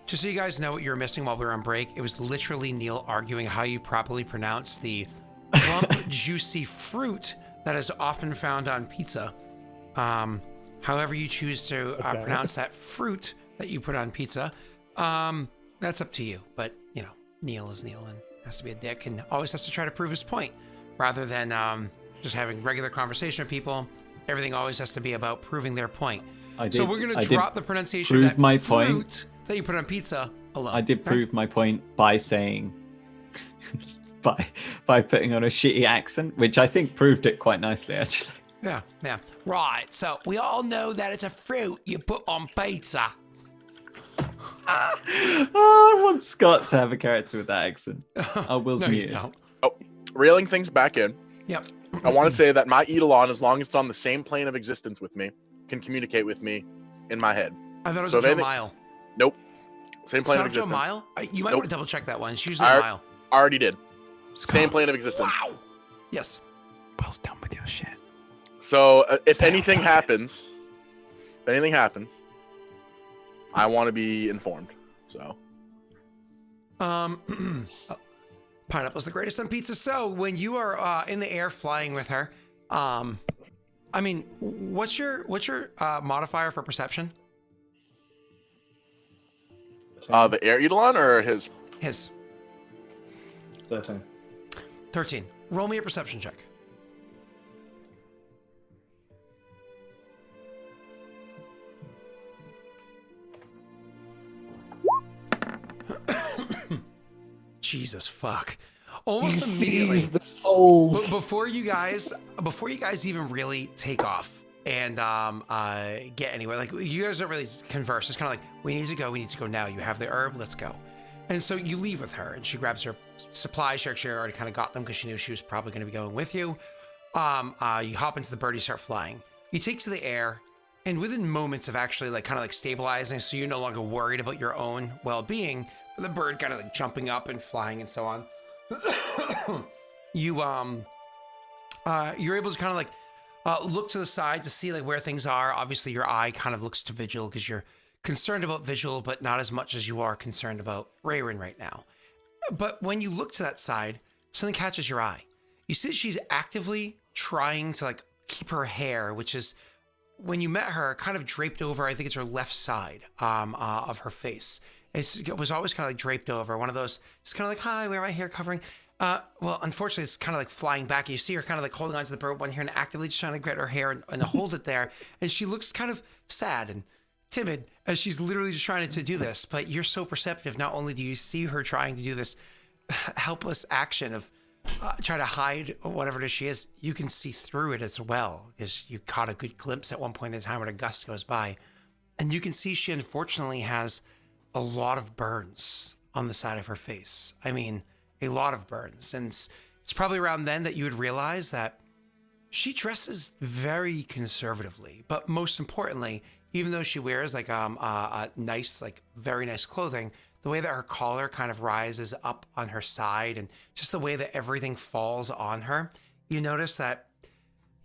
Just so you guys know what you were missing while we were on break, it was literally Neil arguing how you properly pronounce the plump, juicy fruit that is often found on pizza. However you choose to pronounce that fruit that you put on pizza, that's up to you. But, you know, Neil is Neil and has to be a dick and always has to try to prove his point rather than just having regular conversation with people. Everything always has to be about proving their point. So we're going to drop the pronunciation of that fruit that you put on pizza alone. I did prove my point by saying, by putting on a shitty accent, which I think proved it quite nicely, actually. Yeah. Right, so we all know that it's a fruit you put on pizza. I want Scott to have a character with that accent. Oh, Will's no, muted. You don't. Oh, reeling things back in. Yep. I want to say that my Eidolon, as long as it's on the same plane of existence with me, can communicate with me in my head. I thought it was up to a mile. Nope. Same plane of existence. existence. A mile? You might want to double check that one. It's usually a mile. I already did. Scott. Same plane of existence. Wow. Yes. Will's done with your shit. So if anything happens, I want to be informed. So. Pineapple's the greatest on pizza. So when you are in the air flying with her, I mean, what's your modifier for perception? The air Eidolon or his? His. 13. Roll me a perception check. Jesus fuck. Almost immediately. The souls. Before you guys even really take off and get anywhere, like you guys don't really converse. It's kind of like, we need to go now. You have the herb, let's go. And so you leave with her and she grabs her supplies. She actually already kind of got them because she knew she was probably going to be going with you. You hop into the bird, you start flying. You take to the air, and within moments of actually like kind of like stabilizing, so you're no longer worried about your own well-being, the bird kind of like jumping up and flying and so on. You're able to kind of like look to the side to see like where things are. Obviously, your eye kind of looks to visual because you're concerned about visual, but not as much as you are concerned about Rayrin right now. But when you look to that side, something catches your eye. You see that she's actively trying to like keep her hair, which is, when you met her, kind of draped over, I think it's her left side of her face. It was always kind of like draped over. One of those, it's kind of like, hi, where am I hair covering? Well, unfortunately, it's kind of like flying back. You see her kind of like holding onto the bird one here and actively just trying to get her hair and hold it there. And she looks kind of sad and timid as she's literally just trying to do this. But you're so perceptive. Not only do you see her trying to do this helpless action of try to hide whatever it is she is, you can see through it as well, because you caught a good glimpse at one point in time when a gust goes by. And you can see she unfortunately has a lot of burns on the side of her face. I mean, a lot of burns. And it's probably around then that you would realize that she dresses very conservatively. But most importantly, even though she wears like a nice, like very nice clothing, the way that her collar kind of rises up on her side and just the way that everything falls on her, you notice that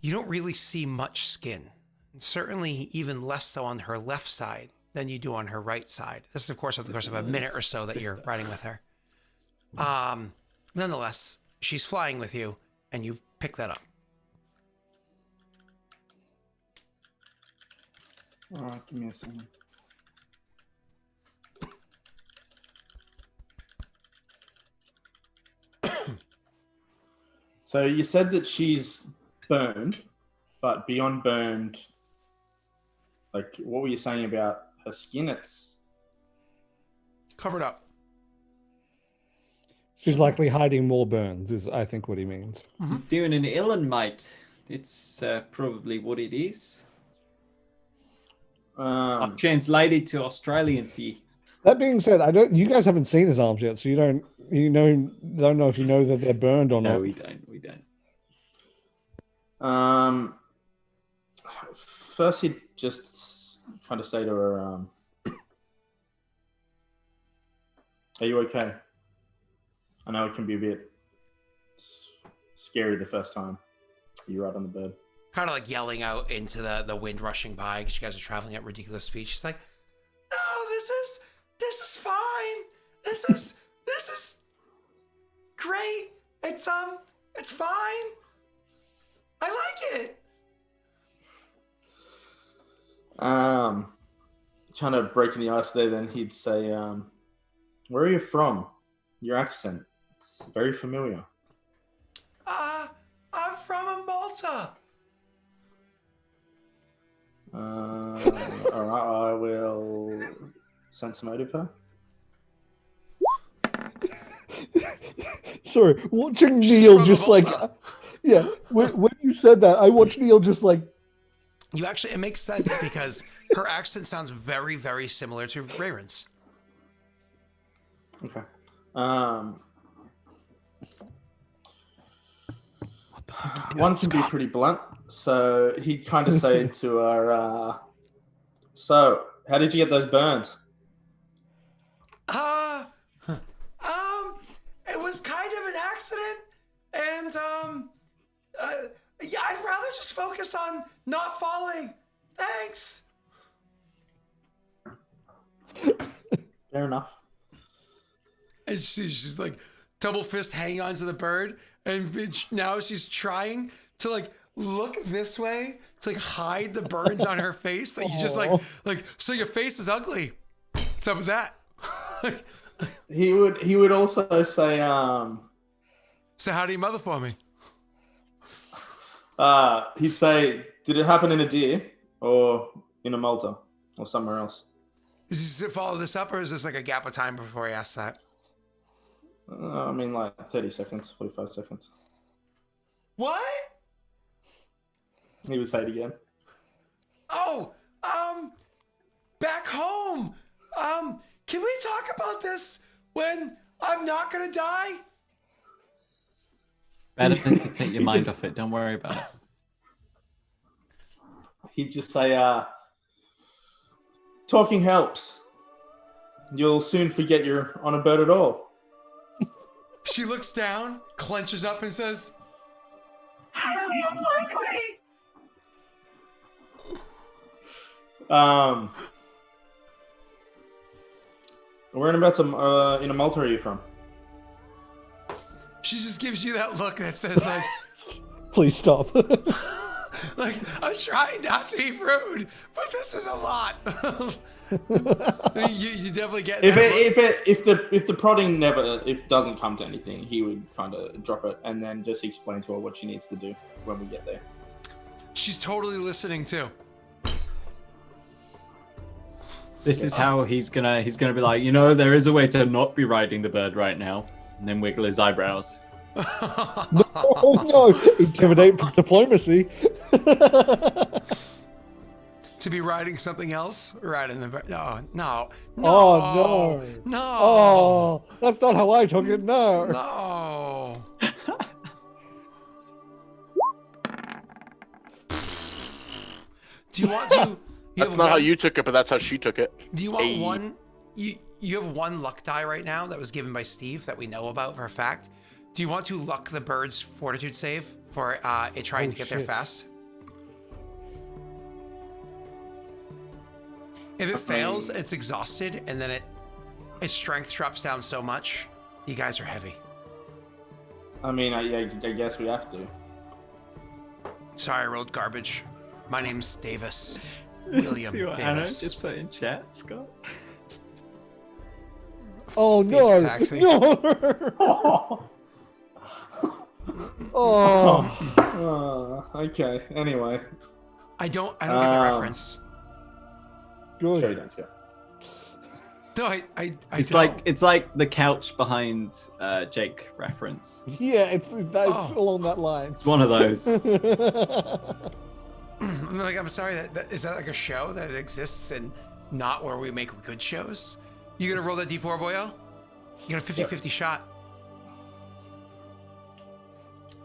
you don't really see much skin. And certainly even less so on her left side than you do on her right side. This is, of course, over the course of a minute or so that you're riding with her. Nonetheless, she's flying with you, and you pick that up. All right, give me a second. So you said that she's burned, but beyond burned, like, what were you saying about her skin? It's covered up. She's likely hiding more burns, is I think what he means. Mm-hmm. He's doing an Illan, mate. It's probably what it is. I've translated to Australian for you. That being said, you guys haven't seen his arms yet, so don't know if you know that they're burned or not. No, we don't. First he'd just kind of say to her, are you okay? I know it can be a bit scary the first time you ride on the bird. Kind of like yelling out into the wind rushing by because you guys are traveling at ridiculous speed. She's like, no, This is fine. This is great. It's fine. I like it. Kind of breaking the ice there, then he'd say, where are you from? Your accent, it's very familiar. I'm from Malta. All right, I will sense motive her. Sorry, watching She's Neil from just like, Malta. yeah. When you said that, I watched Neil just like, You actually, it makes sense because her accent sounds very, very similar to Rayron's. Okay. One can be pretty blunt, so he'd kind of say to her, so, how did you get those burns? It was kind of an accident, and yeah, I'd rather just focus on not falling. Thanks. Fair enough. And she's like double fist hanging onto the bird, and now she's trying to like look this way to like hide the burns on her face. That you just like so your face is ugly. What's up with that? He would also say, So how do you mother for me? he'd say, did it happen in Idir or in a Malta or somewhere else? Does he follow this up, or is this like a gap of time before he asks that? I mean, like 30 seconds, 45 seconds. What? He would say it again. Oh, back home. Can we talk about this when I'm not gonna die? Better than to take your mind off it. Don't worry about it. He'd just say, talking helps. You'll soon forget you're on a boat at all. She looks down, clenches up, and says, "Highly unlikely." Whereabouts in Malta are you from? She just gives you that look that says, like, please stop. like, I'm trying not to be rude, but this is a lot. you definitely get that look. If the prodding doesn't come to anything, he would kind of drop it and then just explain to her what she needs to do when we get there. She's totally listening too. This is how he's gonna be like, you know, there is a way to not be riding the bird right now, and then wiggle his eyebrows. Oh no! Intimidate diplomacy. To be riding something else? Riding the bird? No. Oh no! No. Oh, that's not how I took it. No. No. Do you want to? That's not how you took it, but that's how she took it. Do you want one? You have one luck die right now that was given by Steve that we know about for a fact. Do you want to luck the bird's fortitude save for it trying to get there fast? If it fails, it's exhausted, and then its strength drops down so much. You guys are heavy. I mean, I guess we have to. Sorry, I rolled garbage. My name's Davis. William See what Anna Davis. just put in chat, Scott? Oh no! Taxi. No! Oh, Okay. Anyway. I don't get the reference. good. Sure you don't, Scott. No, I It's don't. it's like the couch behind Jake reference. Yeah, it's along that line. It's one of those. I'm sorry. Is that like a show that exists and not where we make good shows? You gonna roll that D4, boyo? You got a 50-50 shot.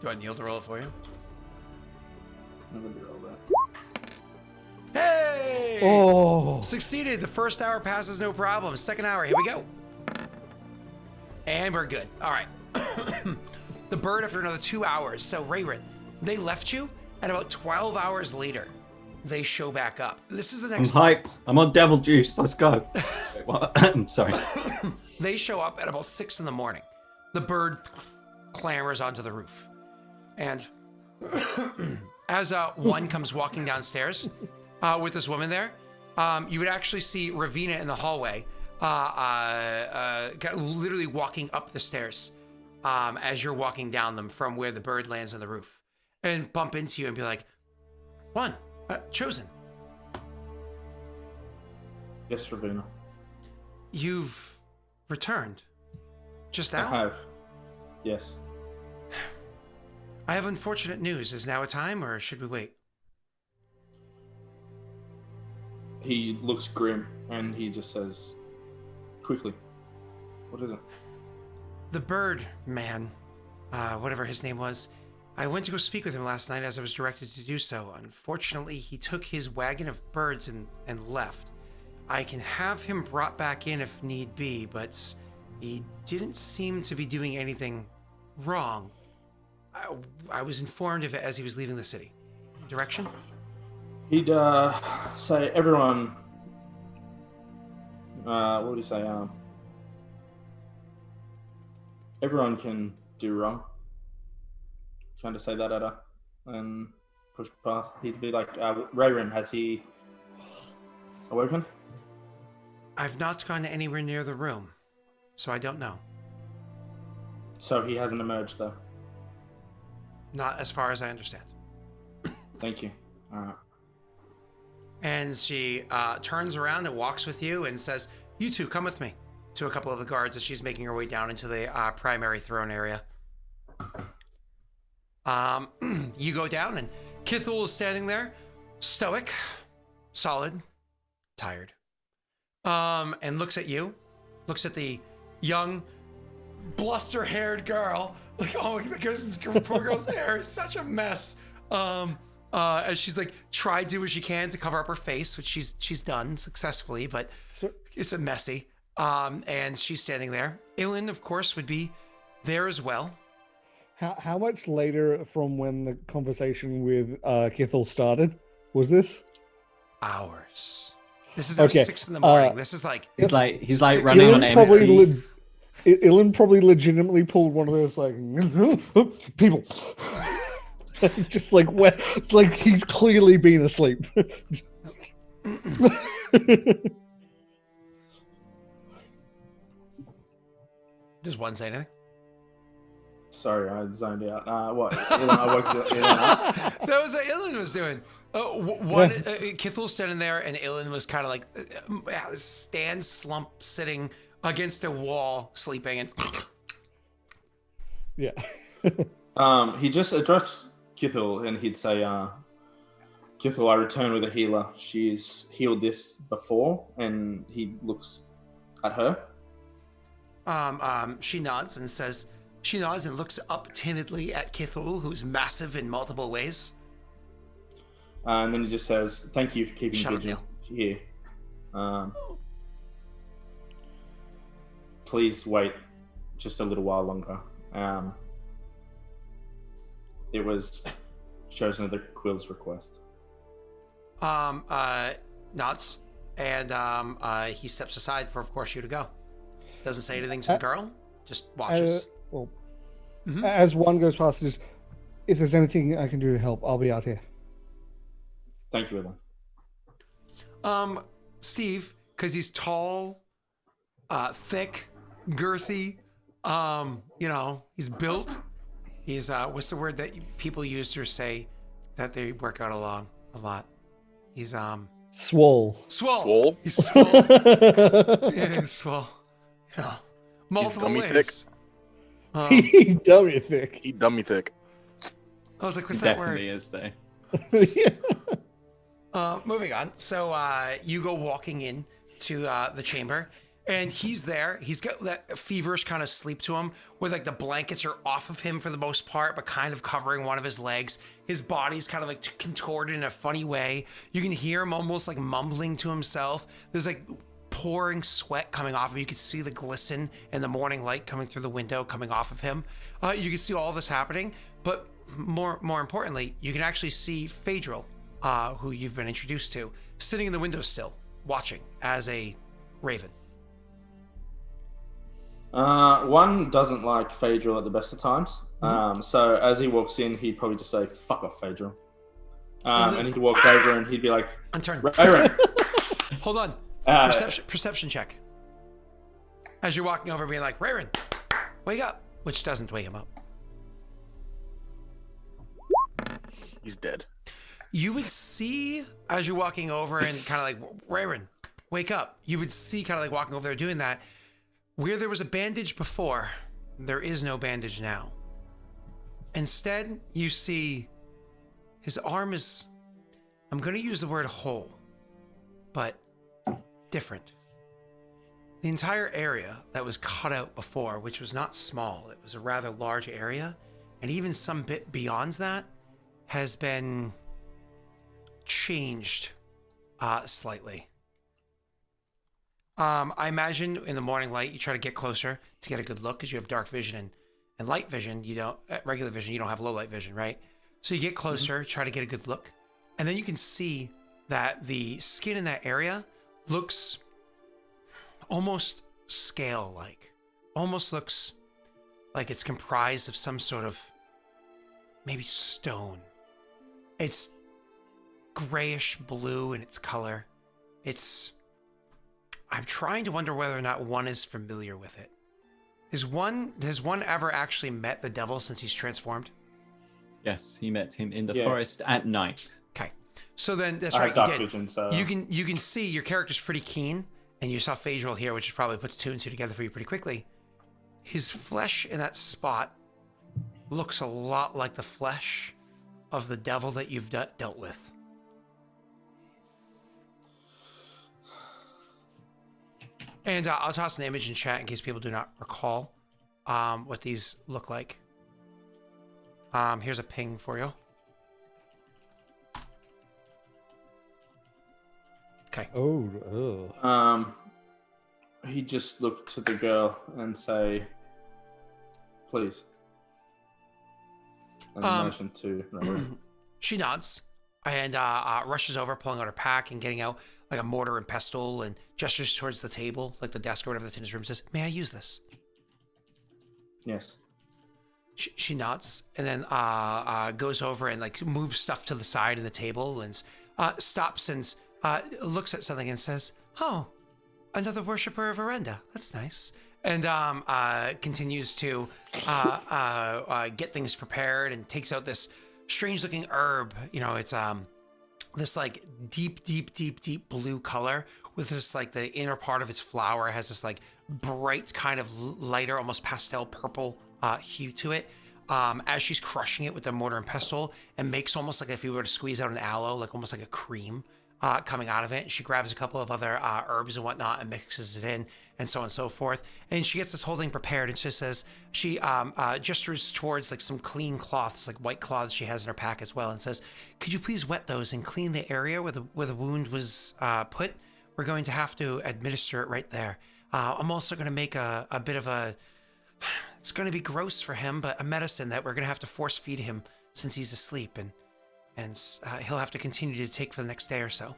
Do I Neil to roll it for you? I'm gonna roll that. Hey! Oh, Succeeded. The first hour passes no problem. Second hour, here we go. And we're good. All right. The bird after another 2 hours. So Rayron, they left you, and about 12 hours later, they show back up. This is the I'm next. hyped. I'm on devil juice. Let's go. Wait, what? I'm sorry. They show up at about 6 in the morning. The bird clambers onto the roof. And as one comes walking downstairs with this woman there, you would actually see Ravina in the hallway, literally walking up the stairs as you're walking down them from where the bird lands on the roof, and bump into you and be like, "One, Chosen, Yes, Ravina. you've returned just now." I have. Yes. I have unfortunate news. Is now a time, or should we wait? He looks grim and he just says, quickly, what is it? The bird man, whatever his name was, I went to go speak with him last night as I was directed to do so. Unfortunately, he took his wagon of birds and left. I can have him brought back in if need be, but he didn't seem to be doing anything wrong. I was informed of it as he was leaving the city. Direction? He'd say, everyone, what would he say? Everyone can do wrong. Trying to say that at her and push past. He'd be like, Rayrin, has he awoken? I've not gone anywhere near the room, so I don't know. So he hasn't emerged though. Not as far as I understand. Thank you. All right. And she turns around and walks with you and says, "You two, come with me," to a couple of the guards as she's making her way down into the primary throne area. You go down and Kithul is standing there, stoic, solid, tired, and looks at you, looks at the young, bluster-haired girl. Like, oh, this poor girl's hair is such a mess. As she's like tried to do what she can to cover up her face, which she's done successfully, but it's a messy. And she's standing there. Ilin, of course, would be there as well. How much later from when the conversation with Kithul started was this? Hours. This is now Okay, 6 in the morning. This is like He's like Six- running on empty. Ilin probably legitimately pulled one of those like people. Just like where it's like he's clearly been asleep. Does one say anything? Sorry, I zoned out. What? I woke up. That was what Ilin was doing. Kithul's standing there, and Ilin was kind of like slump sitting against a wall, sleeping, and Yeah. He just addressed Kithul and he'd say, Kithul, I return with a healer. She's healed this before, and he looks at her. She nods and looks up timidly at Kithul, who's massive in multiple ways. And then he just says, thank you for keeping Shut up, vigil here. Please wait just a little while longer. It was chosen at the Quill's request. Nods, and he steps aside for, of course, you to go. Doesn't say anything to the girl, just watches. As one goes past, just if there's anything I can do to help, I'll be out here. Thank you, Evan. Steve, because he's tall, thick, girthy, he's built. He's what's the word that people use to say that they work out a lot? He's Swole. Swole. He's swole. Yeah, he's swole. Yeah. Multiple dummy ways. He dummy thick. He dummy thick. I was like, what's He that definitely word? is though. Yeah. Moving on. So you go walking in to the chamber, and he's there. He's got that feverish kind of sleep to him, where like the blankets are off of him for the most part, but kind of covering one of his legs. His body's kind of like contorted in a funny way. You can hear him almost like mumbling to himself. There's like pouring sweat coming off him. You can see the glisten and the morning light coming through the window, coming off of him. You can see all this happening, but more importantly, you can actually see Phaedril, who you've been introduced to, sitting in the window still, watching as a raven. One doesn't like Phaedril at the best of times. So as he walks in, he'd probably just say, "Fuck off, Phaedril." And he'd walk over and he'd be like, Unturn. "Rayron." Hold on. Perception check. As you're walking over, being like, Rayron, wake up, which doesn't wake him up. He's dead. You would see, as you're walking over and kind of like, Rayron, wake up. You would see kind of like walking over there doing that. Where there was a bandage before, there is no bandage now. Instead, you see his arm is, I'm going to use the word whole, but different. The entire area that was cut out before, which was not small, it was a rather large area, and even some bit beyond that has been changed slightly. I imagine in the morning light, you try to get closer to get a good look because you have dark vision and light vision. You don't, regular vision, you don't have low light vision, right? So you get closer, try to get a good look. And then you can see that the skin in that area looks almost scale-like. Almost looks like it's comprised of some sort of maybe stone. It's grayish blue in its color. I'm trying to wonder whether or not one is familiar with it. Has one ever actually met the devil since he's transformed? Yes, he met him in the forest at night. Okay. So then that's I right, have dark you did. vision, so You can see your character's pretty keen, and you saw Phaedril here, which probably puts two and two together for you pretty quickly. His flesh in that spot looks a lot like the flesh of the devil that you've dealt with. And I'll toss an image in chat in case people do not recall what these look like. Here's a ping for you. Okay. Oh. He just looked to the girl and say, "Please." And motion to Rayron. She nods and rushes over, pulling out her pack and getting out like a mortar and pestle and gestures towards the table, like the desk or whatever that's in his room, says, "May I use this?" Yes. She nods and then goes over and like moves stuff to the side of the table and stops and looks at something and says, "Oh, another worshiper of Arenda. That's nice." And continues to get things prepared and takes out this strange-looking herb. You know, it's this like deep blue color with this like the inner part of its flower has this like bright kind of lighter, almost pastel purple hue to it. As she's crushing it with the mortar and pestle, and makes almost like if you were to squeeze out an aloe, like almost like a cream coming out of it. And she grabs a couple of other herbs and whatnot and mixes it in, and so on and so forth. And she gets this whole thing prepared, and she says she gestures towards like some clean cloths, like white cloths she has in her pack as well, and says, "Could you please wet those and clean the area where the wound was put? We're going to have to administer it right there. I'm also going to make a bit of a, it's going to be gross for him, but a medicine that we're going to have to force feed him since he's asleep, and he'll have to continue to take for the next day or so."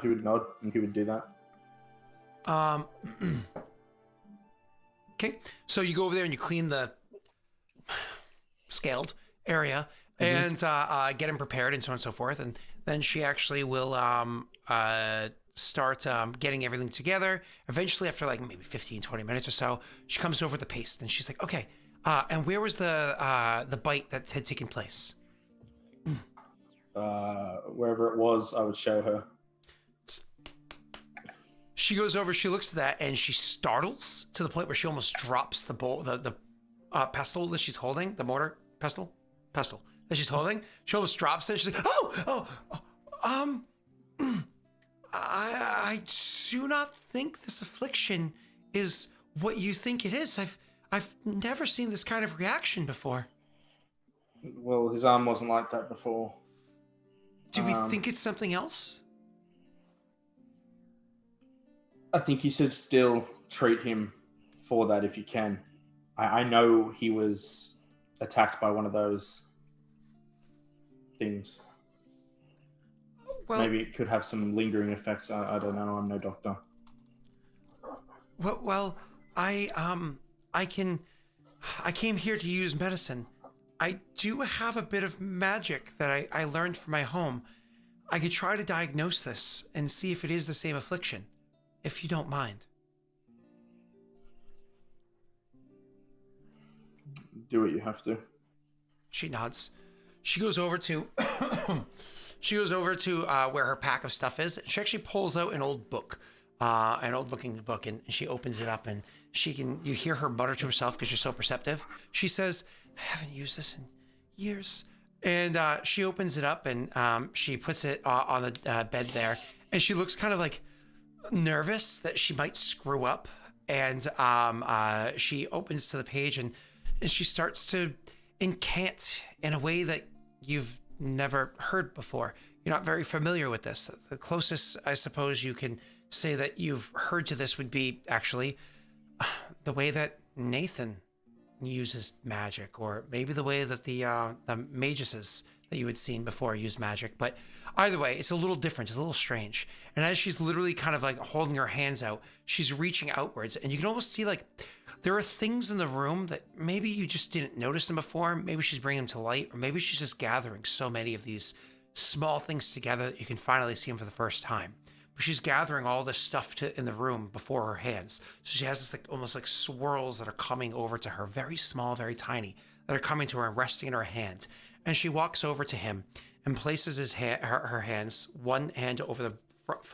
He would nod and he would do that. Okay, so you go over there and you clean the scaled area and get him prepared and so on and so forth, and then she actually will start getting everything together. Eventually, after like maybe 15-20 minutes or so, she comes over with the paste and she's like, "Okay, and where was the bite that had taken place?" Wherever it was, I would show her. She goes over, she looks at that, and she startles to the point where she almost drops the bowl, the pestle that she's holding, the mortar pestle that she's holding. She almost drops it. She's like, I do not think this affliction is what you think it is. I've never seen this kind of reaction before. Well, his arm wasn't like that before. Do we think it's something else? I think you should still treat him for that if you can. I know he was attacked by one of those things. Well, maybe it could have some lingering effects. I don't know. I'm no doctor. Well, I came here to use medicine. I do have a bit of magic that I learned from my home. I could try to diagnose this and see if it is the same affliction, if you don't mind. Do what you have to. She nods. She goes over to where her pack of stuff is. She actually pulls out an old book, an old-looking book, and she opens it up. And you hear her mutter to herself because you're so perceptive. She says, "I haven't used this in years." And she opens it up and she puts it on the bed there. And she looks kind of like nervous that she might screw up. And she opens to the page and she starts to incant in a way that you've never heard before. You're not very familiar with this. The closest, I suppose, you can say that you've heard to this would be actually the way that Nathan uses magic, or maybe the way that the maguses that you had seen before use magic. But either way, it's a little different. It's a little strange. And as she's literally kind of like holding her hands out, she's reaching outwards, and you can almost see like there are things in the room that maybe you just didn't notice them before. Maybe she's bringing them to light, or maybe she's just gathering so many of these small things together that you can finally see them for the first time. But she's gathering all this stuff in the room before her hands. So she has this like almost like swirls that are coming over to her, very small, very tiny, that are coming to her and resting in her hand. And she walks over to him and places her hands, one hand over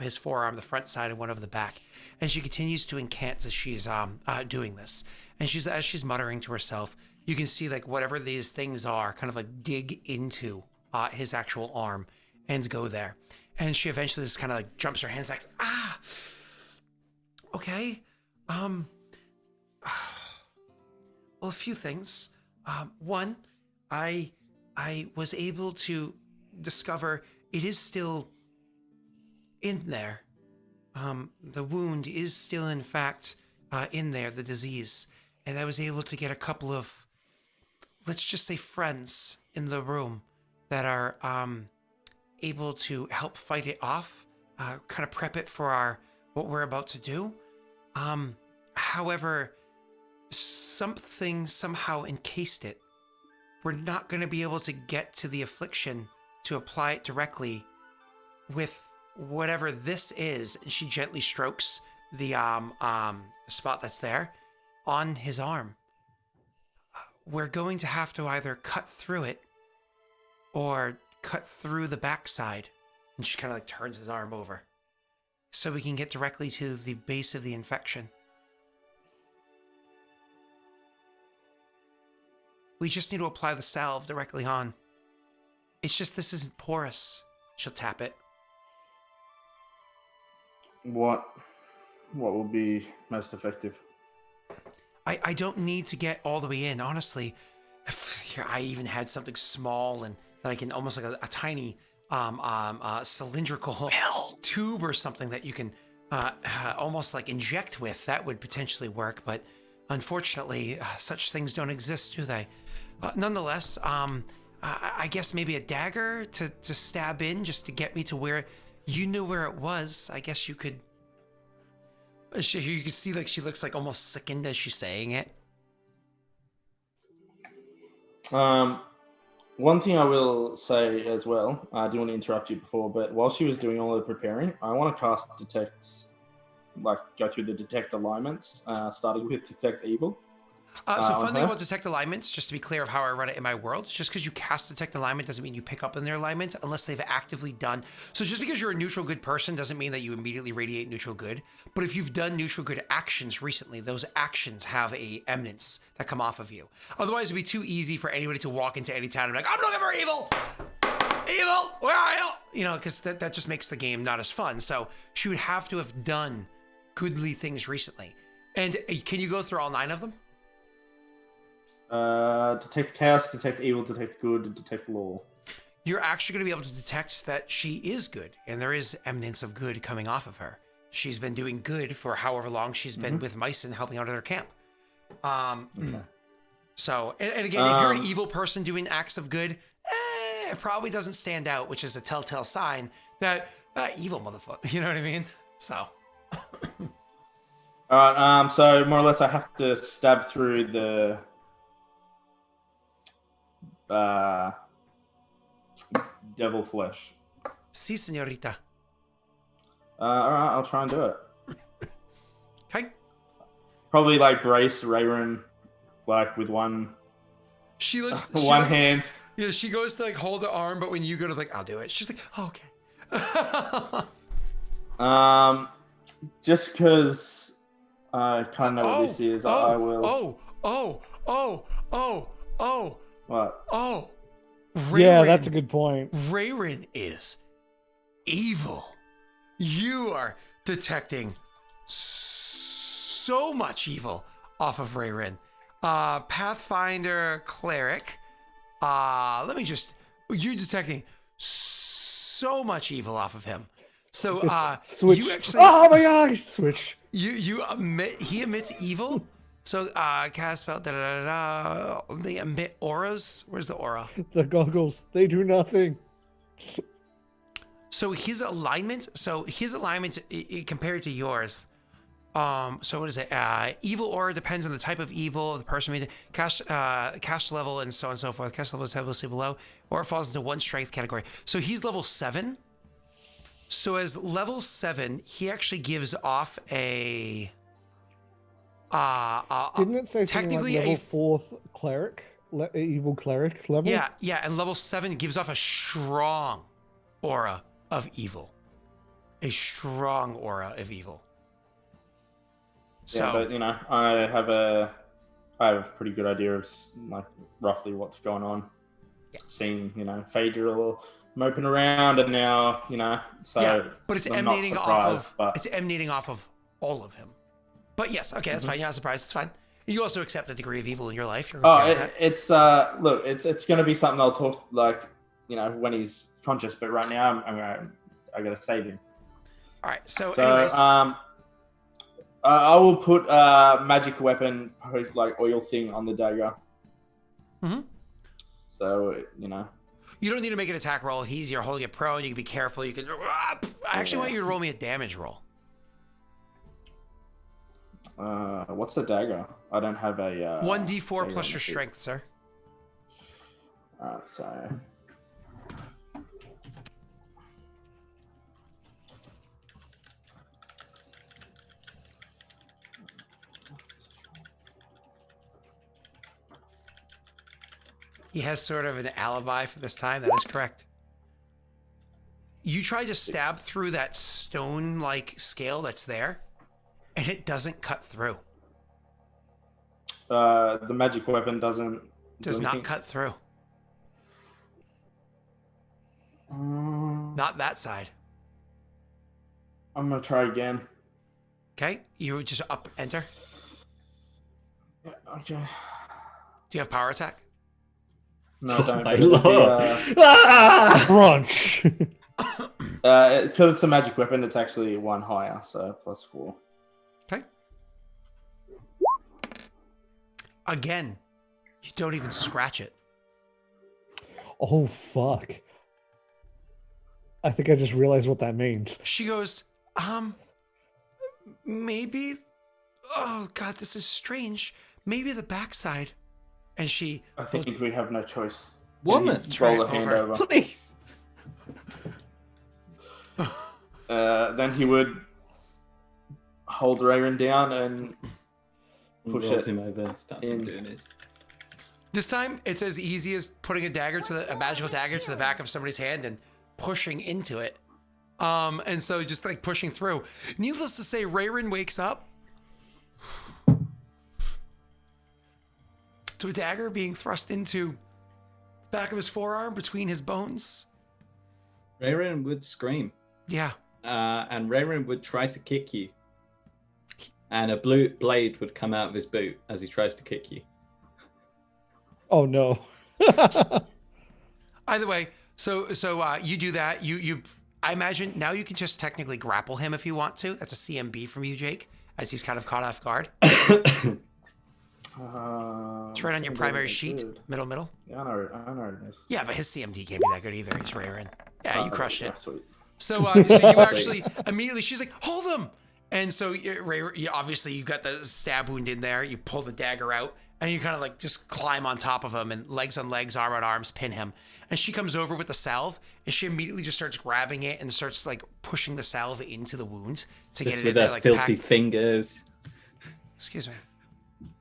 his forearm, the front side, and one over the back. And she continues to incant as she's doing this. And as she's muttering to herself, you can see like whatever these things are kind of like dig into his actual arm and go there. And she eventually just kind of like jumps her hands like, okay. Well, a few things. One, I was able to discover it is still in there. The wound is still, in fact, in there, the disease. And I was able to get a couple of, let's just say, friends in the room that are able to help fight it off, kind of prep it for what we're about to do. However, something somehow encased it. We're not going to be able to get to the affliction to apply it directly with whatever this is. And she gently strokes the spot that's there on his arm. We're going to have to either cut through it or cut through the backside. And she kind of like turns his arm over so we can get directly to the base of the infection. We just need to apply the salve directly on. It's just this isn't porous. She'll tap it. What will be most effective? I don't need to get all the way in, honestly. If I even had something small and like almost like a tiny cylindrical tube or something that you can almost like inject with, that would potentially work. But unfortunately, such things don't exist, do they? Nonetheless, I guess maybe a dagger to stab in just to get me to where you knew where it was. I guess you could. You can see like she looks like almost sickened as she's saying it. One thing I will say as well, I do want to interrupt you before, but while she was doing all the preparing, I want to cast detect, like go through the detect alignments, starting with detect evil. So fun thing about detect alignments, just to be clear of how I run it in my world, just because you cast detect alignment doesn't mean you pick up in their alignment unless they've actively done. So just because you're a neutral good person doesn't mean that you immediately radiate neutral good. But if you've done neutral good actions recently, those actions have a eminence that come off of you. Otherwise, it'd be too easy for anybody to walk into any town and be like, I'm looking for evil! Evil! Where are you? You know, because that just makes the game not as fun. So she would have to have done goodly things recently. And can you go through all 9 of them? Detect chaos, detect evil, detect good, detect law. You're actually going to be able to detect that she is good, and there is eminence of good coming off of her. She's been doing good for however long she's been with mice and helping out at her camp. So, and again, if you're an evil person doing acts of good, it probably doesn't stand out, which is a telltale sign that evil motherfucker. You know what I mean? So. All right. So more or less, I have to stab through the devil flesh. Si, señorita. All right. I'll try and do it. Okay. Probably like brace Rayron, like with one She looks. one hand. Yeah, she goes to like hold the arm, but when you go to like, I'll do it. She's like, oh, okay. Just because I kind of know what this is, I will. What? Yeah, that's a good point. Rayron is evil. You are detecting so much evil off of Rayron. Pathfinder Cleric. You're detecting so much evil off of him. So Switch. you actually, oh my gosh, switch. he emits evil. So cast spell. They emit auras. Where's the aura? The goggles, they do nothing. So his alignment. Compared to yours. So what is it? Evil aura depends on the type of evil of the person made it. Cast level and so on and so forth. Cast level is typically below, or it falls into one strength category. So he's level 7. So as level 7, he actually gives off a. Didn't it say technically something like level 4th cleric, evil cleric level? Yeah, and level 7 gives off a strong aura of evil. A strong aura of evil. So, Yeah, but you know, I have a pretty good idea of like roughly what's going on. Yeah. Seeing, you know, Phaedra moping around, and now, you know, so yeah, but it's I'm not emanating surprised, but it's emanating off of all of him. But yes, okay, that's fine. You're not surprised. That's fine. You also accept the degree of evil in your life. You're okay with that. it's look, it's going to be something I'll talk, like, you know, when he's conscious. But right now, I got to save him. All right. So So anyways, I will put magic weapon, like oil thing, on the dagger. Mhm. So, you know. you don't need to make an attack roll. You're holding it prone. You can be careful. You can. I actually want you to roll me a damage roll. What's the dagger? I don't have a 1d4 dagger plus on your the sheet. strength, sir. Alright, so He has sort of an alibi for this time. That is correct. You try to stab through that stone-like scale that's there, and it doesn't cut through. the magic weapon doesn't Does do not anything? cut through. Not that side. I'm gonna try again. Okay? You would just enter. Yeah, okay. Do you have power attack? No, Oh don't. my but it'd be, lord. Crunch. because it's a magic weapon, it's actually 1 higher, so +4. Okay. Again, you don't even scratch it. Oh fuck. I think I just realized what that means. She goes, maybe. Oh God, this is strange. Maybe the backside. And she. I think we have no choice. Woman, Turn Roll it the hand over. over. please. Then he would hold Rayron down and push Rolls it him over, starts in. doing his. This time, it's as easy as putting a magical dagger to the back of somebody's hand and pushing into it. And so just like pushing through. Needless to say, Rayron wakes up to a dagger being thrust into the back of his forearm between his bones. Rayron would scream, Yeah. and Rayron would try to kick you, and a blue blade would come out of his boot as he tries to kick you. Oh no. Either way, so you do that. I imagine now you can just technically grapple him if you want to. That's a CMB from you, Jake, as he's kind of caught off guard. It's right on your primary sheet, middle. Yeah, I know this. Yeah, but his CMD can't be that good either. He's Rayron. Yeah, you crushed Yeah, it. sweet. So you actually immediately, she's like, hold him. And so Ray, obviously you got the stab wound in there. You pull the dagger out and you kind of like just climb on top of him and legs on legs, arm on arms, pin him. And she comes over with the salve and she immediately just starts grabbing it and starts like pushing the salve into the wound to Just get it with in there. her Like filthy fingers. Excuse me.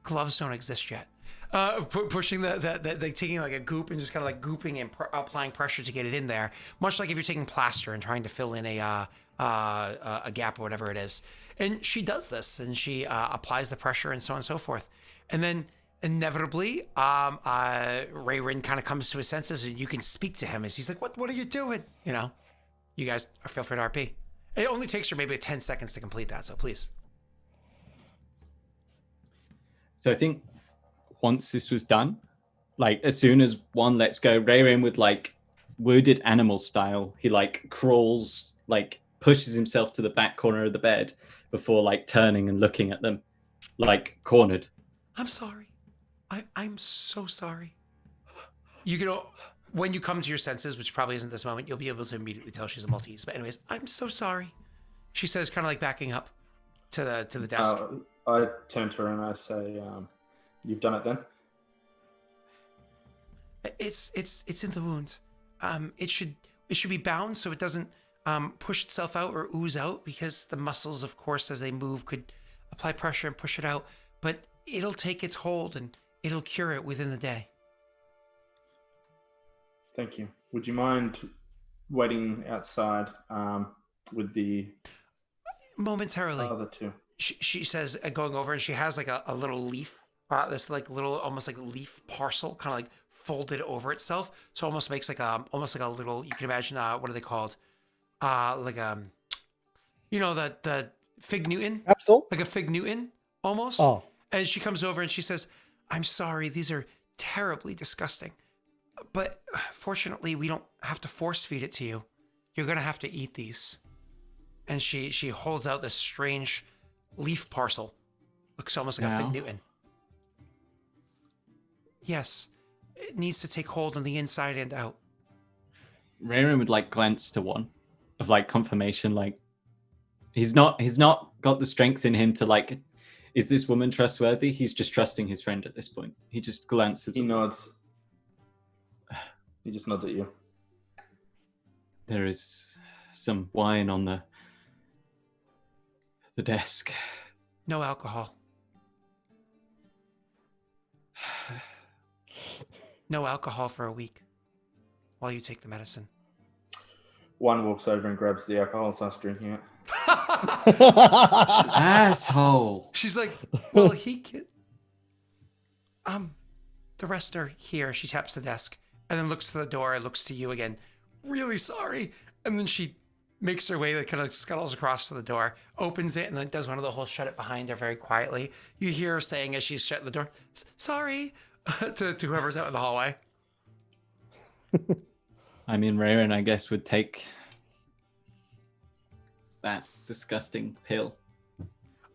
Gloves don't exist yet. Pushing the taking like a goop and just kind of like gooping and applying pressure to get it in there, much like if you're taking plaster and trying to fill in a gap or whatever it is. And she does this, and she applies the pressure and so on and so forth. And then inevitably, Rayrin kind of comes to his senses, and you can speak to him as he's like, "What are you doing?" You know, you guys feel free to RP. It only takes her maybe 10 seconds to complete that, so please. So I think once this was done, like as soon as one lets go, Rayrin would like wounded animal style. He like crawls, like pushes himself to the back corner of the bed before like turning and looking at them, like cornered. I'm sorry. I'm so sorry. You can, when you come to your senses, which probably isn't this moment, you'll be able to immediately tell she's a Maltese. But anyways, I'm so sorry. She says, kind of like backing up to the desk. I turn to her and I say, "You've done it then?" It's in the wound. It should be bound so it doesn't push itself out or ooze out, because the muscles, of course, as they move, could apply pressure and push it out. But it'll take its hold and it'll cure it within the day. Thank you. Would you mind waiting outside with the Momentarily. other two? She says, going over, and she has like a little leaf, this like little, almost like leaf parcel, kind of like folded over itself. So almost makes like almost like a little, you can imagine, what are they called? Like you know, the fig Newton? Capsule? Like a fig Newton, almost. Oh. And she comes over and she says, "I'm sorry, these are terribly disgusting. But fortunately, we don't have to force feed it to you. You're going to have to eat these." And she holds out this strange leaf parcel. Looks almost like a fig Newton. Yes, it needs to take hold on the inside and out. Rayrin would like glance to one of like confirmation, like he's not got the strength in him to like, is this woman trustworthy? He's just trusting his friend at this point. He just glances. He nods. He just nods at you. There is some wine on the desk. No alcohol. No alcohol for a week while you take the medicine. One walks over and grabs the alcohol and starts drinking it. Asshole. She's like, "Well, he can." The rest are here. She taps the desk and then looks to the door and looks to you again. "Really sorry." And then she makes her way, like kind of scuttles across to the door, opens it, and then does one of the whole shut it behind her very quietly. You hear her saying as she's shutting the door, "Sorry," to whoever's out in the hallway. I mean, Rayrin, I guess, would take that disgusting pill.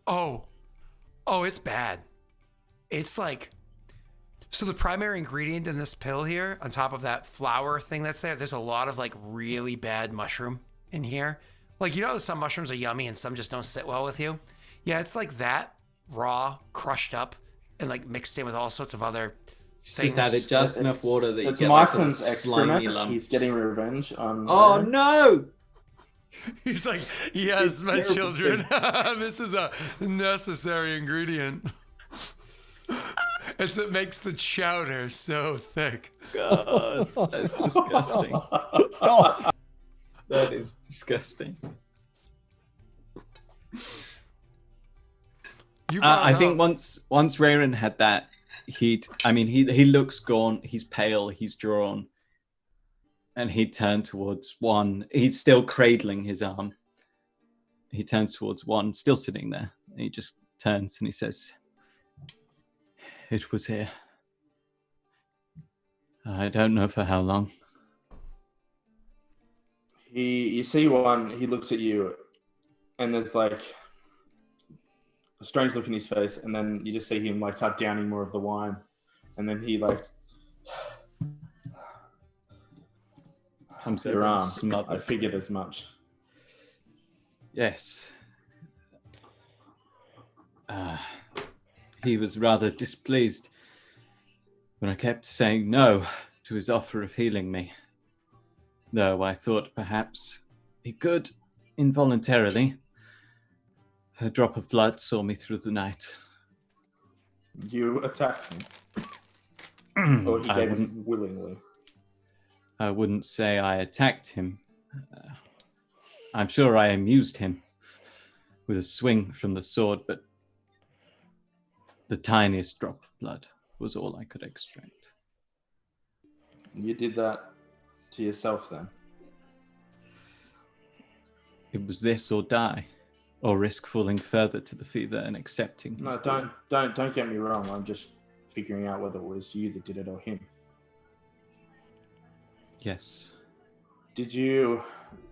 Oh, it's bad. It's like, so the primary ingredient in this pill here, on top of that flour thing that's there's a lot of like really bad mushroom in here. Like, you know, some mushrooms are yummy and some just don't sit well with you. Yeah, it's like that, raw, crushed up, and like mixed in with all sorts of other things. Just added just enough water that you it's get like some Myson's slimy excrement. lumps. He's getting revenge on. Oh Rayrin. no! He's like, "Yes, my terrible children, this is a necessary ingredient. It's what makes the chowder so thick." God, that's disgusting. Stop. That is disgusting. You brought I it think up. once Rayrin had that, he looks gaunt, he's pale, he's drawn, and he'd turn towards one. He's still cradling his arm. He turns towards one, still sitting there. And he just turns and he says, "It was here. I don't know for how long." You see one. He looks at you, and there's like a strange look in his face, and then you just see him like start downing more of the wine, and then he like Comes your over and arm. I smothers. figured as much. Yes. He was rather displeased when I kept saying no to his offer of healing me. Though I thought perhaps he could, involuntarily. A drop of blood saw me through the night. You attacked him, or he I gave wouldn't- it willingly. I wouldn't say I attacked him. I'm sure I amused him with a swing from the sword, but the tiniest drop of blood was all I could extract. You did that to yourself then. It was this or die, or risk falling further to the fever and accepting. No, his don't get me wrong. I'm just figuring out whether it was you that did it or him. Yes. Did you?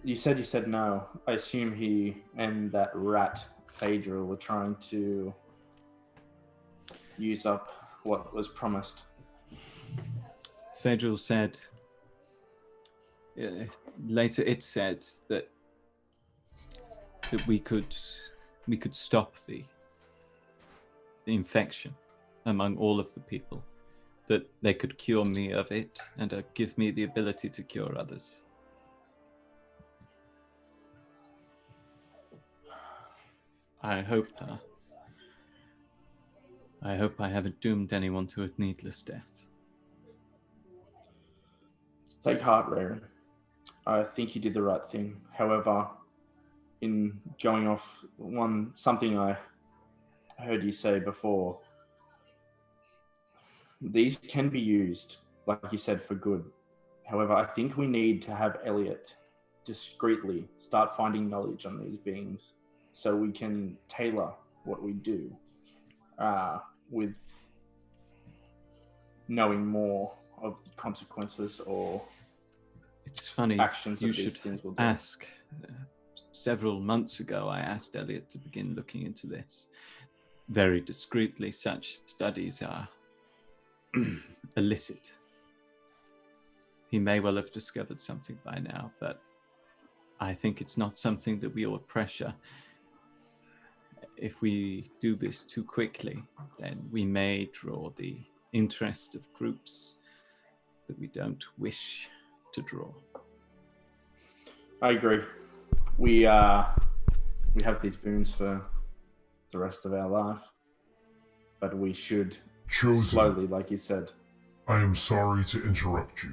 You said no. I assume he and that rat Phaedra were trying to use up what was promised. Phaedril said, later it said that we could stop the infection among all of the people, that they could cure me of it and give me the ability to cure others. I hope I haven't doomed anyone to a needless death. Take heart, Raren. I think you did the right thing. However, in going off something I heard you say before, these can be used, like you said, for good. However, I think we need to have Elliot discreetly start finding knowledge on these beings so we can tailor what we do with knowing more of the consequences or It's funny, actions you that these should things will do. ask. Several months ago, I asked Elliot to begin looking into this. Very discreetly, such studies are illicit. He may well have discovered something by now, but I think it's not something that we ought pressure. If we do this too quickly, then we may draw the interest of groups that we don't wish to draw. I agree. We have these boons for the rest of our life, but we should Chosen, slowly, like you said. I am sorry to interrupt you.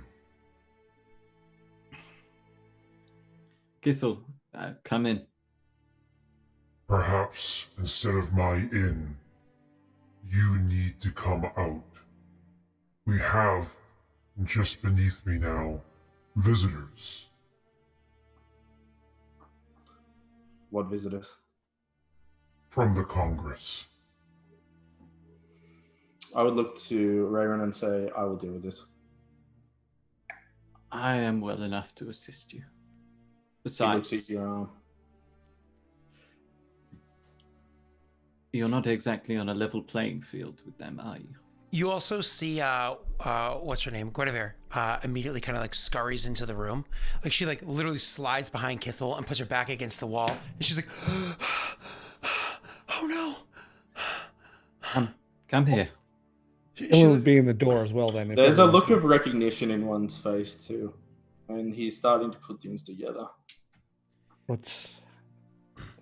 Kithel, come in. Perhaps instead of my in, you need to come out. We have, just beneath me now, visitors. What visitors? From the Congress. I would look to Rayron and say, I will deal with this. I am well enough to assist you. He Besides, looks at your arm. you're not exactly on a level playing field with them, are you? You also see, what's her name? Guinevere, immediately kind of like scurries into the room. Like she like literally slides behind Kithel and puts her back against the wall. And she's like, oh no. Come here. It would be in the door as well then. if There's a everyone's- look of recognition in one's face too, and he's starting to put things together. What's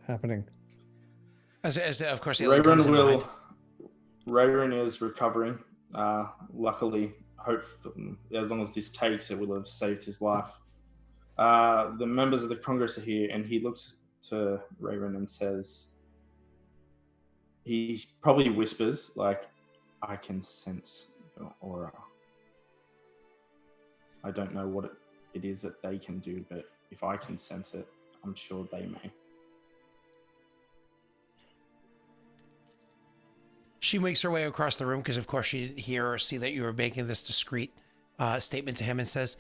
happening? As of course, Aelin comes in behind. Rayron is recovering. Luckily, as long as this takes, it will have saved his life. The members of the Congress are here, and he looks to Rayron and says, he probably whispers, like, I can sense your aura. I don't know what it is that they can do, but if I can sense it, I'm sure they may. She makes her way across the room because, of course, she didn't hear or see that you were making this discreet statement to him, and says,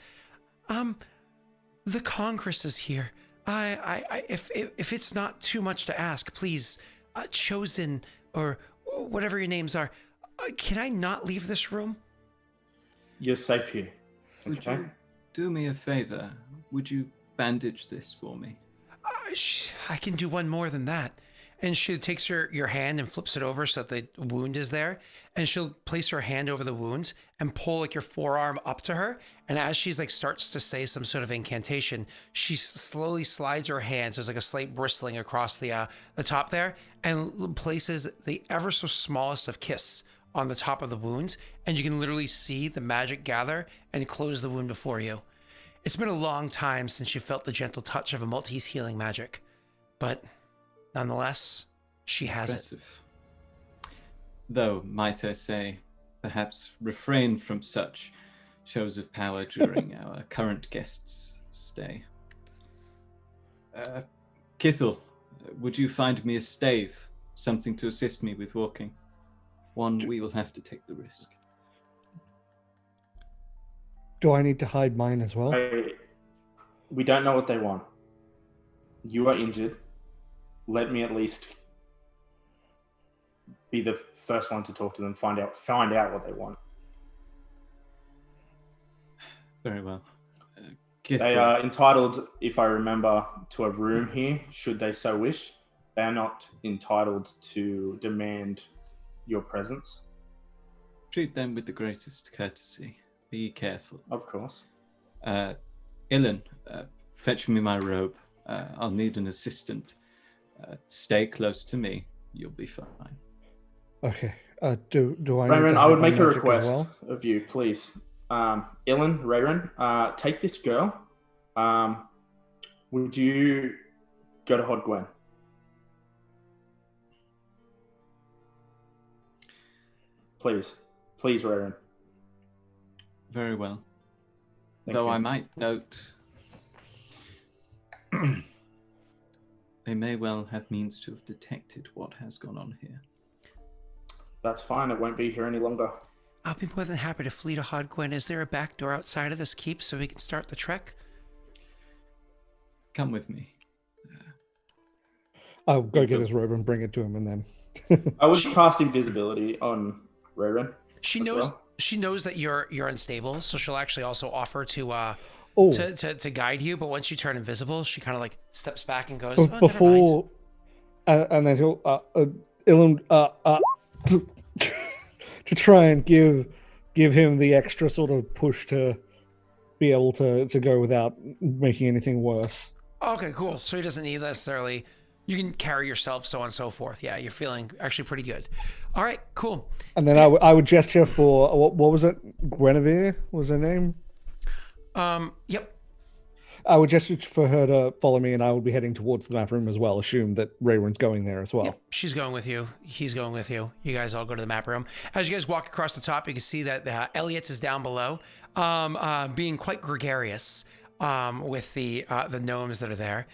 "The Congress is here. If it's not too much to ask, please, Chosen or whatever your names are, can I not leave this room?" You're safe here. Would Okay? you do me a favor? Would you bandage this for me? I can do one more than that. and she takes your hand and flips it over so that the wound is there. And she'll place her hand over the wound and pull like your forearm up to her. And as she's like starts to say some sort of incantation, she slowly slides her hand. So there's like a slight bristling across the top there, and places the ever so smallest of kiss on the top of the wound. And you can literally see the magic gather and close the wound before you. It's been a long time since you felt the gentle touch of a Maltese healing magic, but nonetheless, she has it. Though, might I say, perhaps refrain from such shows of power during our current guest's stay. Kithel, would you find me a stave, something to assist me with walking? One we will have to take the risk. Do I need to hide mine as well? We don't know what they want. You are injured. Let me at least be the first one to talk to them, find out what they want. Very well. They are entitled, if I remember, to a room here, should they so wish. They are not entitled to demand your presence. Treat them with the greatest courtesy. Be careful. Of course. Ilan, fetch me my robe. I'll need an assistant. Stay close to me. You'll be fine. Okay. Do I? Rayron, I would make a request well? of you, please. Ilan, Rayron, take this girl. Would you go to Hodgwen? Please, Rayron. Very well. Thank Though you. I might note, they may well have means to have detected what has gone on here. That's fine. It won't be here any longer. I'll be more than happy to flee to Hodgwen. Is there a back door outside of this keep so we can start the trek? Come with me. I'll go get his robe and bring it to him, and then I would cast invisibility on Rayron. She as knows. well. She knows that you're unstable, so she'll actually also offer to Oh. to guide you. But once you turn invisible, she kind of like steps back and goes, oh, never mind." before, and then he'll Ilum to try and give him the extra sort of push to be able to go without making anything worse. Okay, cool. So he doesn't need necessarily. You can carry yourself, so on and so forth. Yeah, you're feeling actually pretty good. All right, cool. And then I would gesture for what was it? Guinevere was her name. Yep. I would gesture for her to follow me, and I would be heading towards the map room as well. Assume that Rayron's going there as well. Yep. She's going with you. He's going with you. You guys all go to the map room. As you guys walk across the top, you can see that Elliot's is down below, being quite gregarious with the gnomes that are there.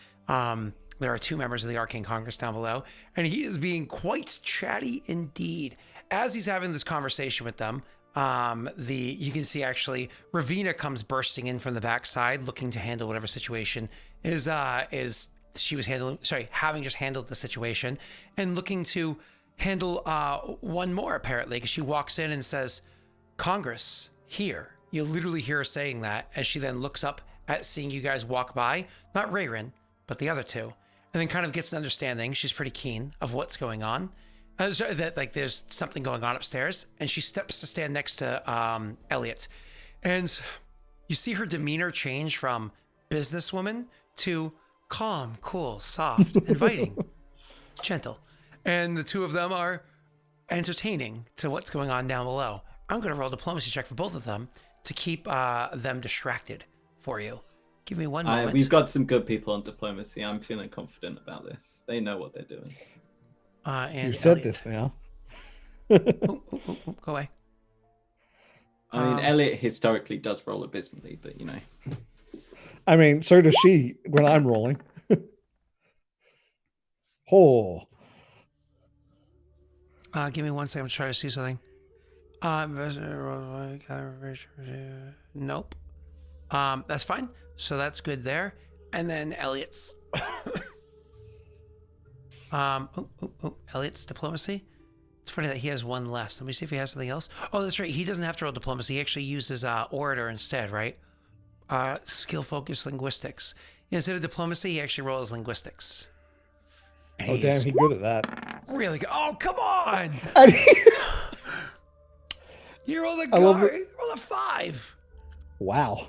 There are two members of the Arcane Congress down below, and he is being quite chatty indeed. As he's having this conversation with them, you can see actually Ravina comes bursting in from the backside, looking to handle whatever situation is she was having just handled the situation, and looking to handle one more apparently, because she walks in and says, "Congress here." You literally hear her saying that as she then looks up at seeing you guys walk by, not Rayron, but the other two, and then kind of gets an understanding. She's pretty keen of what's going on. That like there's something going on upstairs, and she steps to stand next to Elliot, and you see her demeanor change from businesswoman to calm, cool, soft, inviting, gentle, and the two of them are entertaining to what's going on down below. I'm going to roll a diplomacy check for both of them to keep them distracted for you. Give me one moment. We've got some good people on diplomacy. I'm feeling confident about this. They know what they're doing. And You said Elliot. this now. Go away. I mean, Elliot historically does roll abysmally, but you know. I mean, so does she when I'm rolling. Oh. Give me 1 second to try to see something. Nope. That's fine. So that's good there. And then Elliot's. Elliot's diplomacy. It's funny that he has one less. Let me see if he has something else. Oh, that's right. He doesn't have to roll diplomacy. He actually uses orator instead, right? Skill focused linguistics. Instead of diplomacy, he actually rolls linguistics. And Oh, damn, he's he good at that. really good. Oh, come on! And he- You rolled a I love guard. it. You rolled a 5. Wow.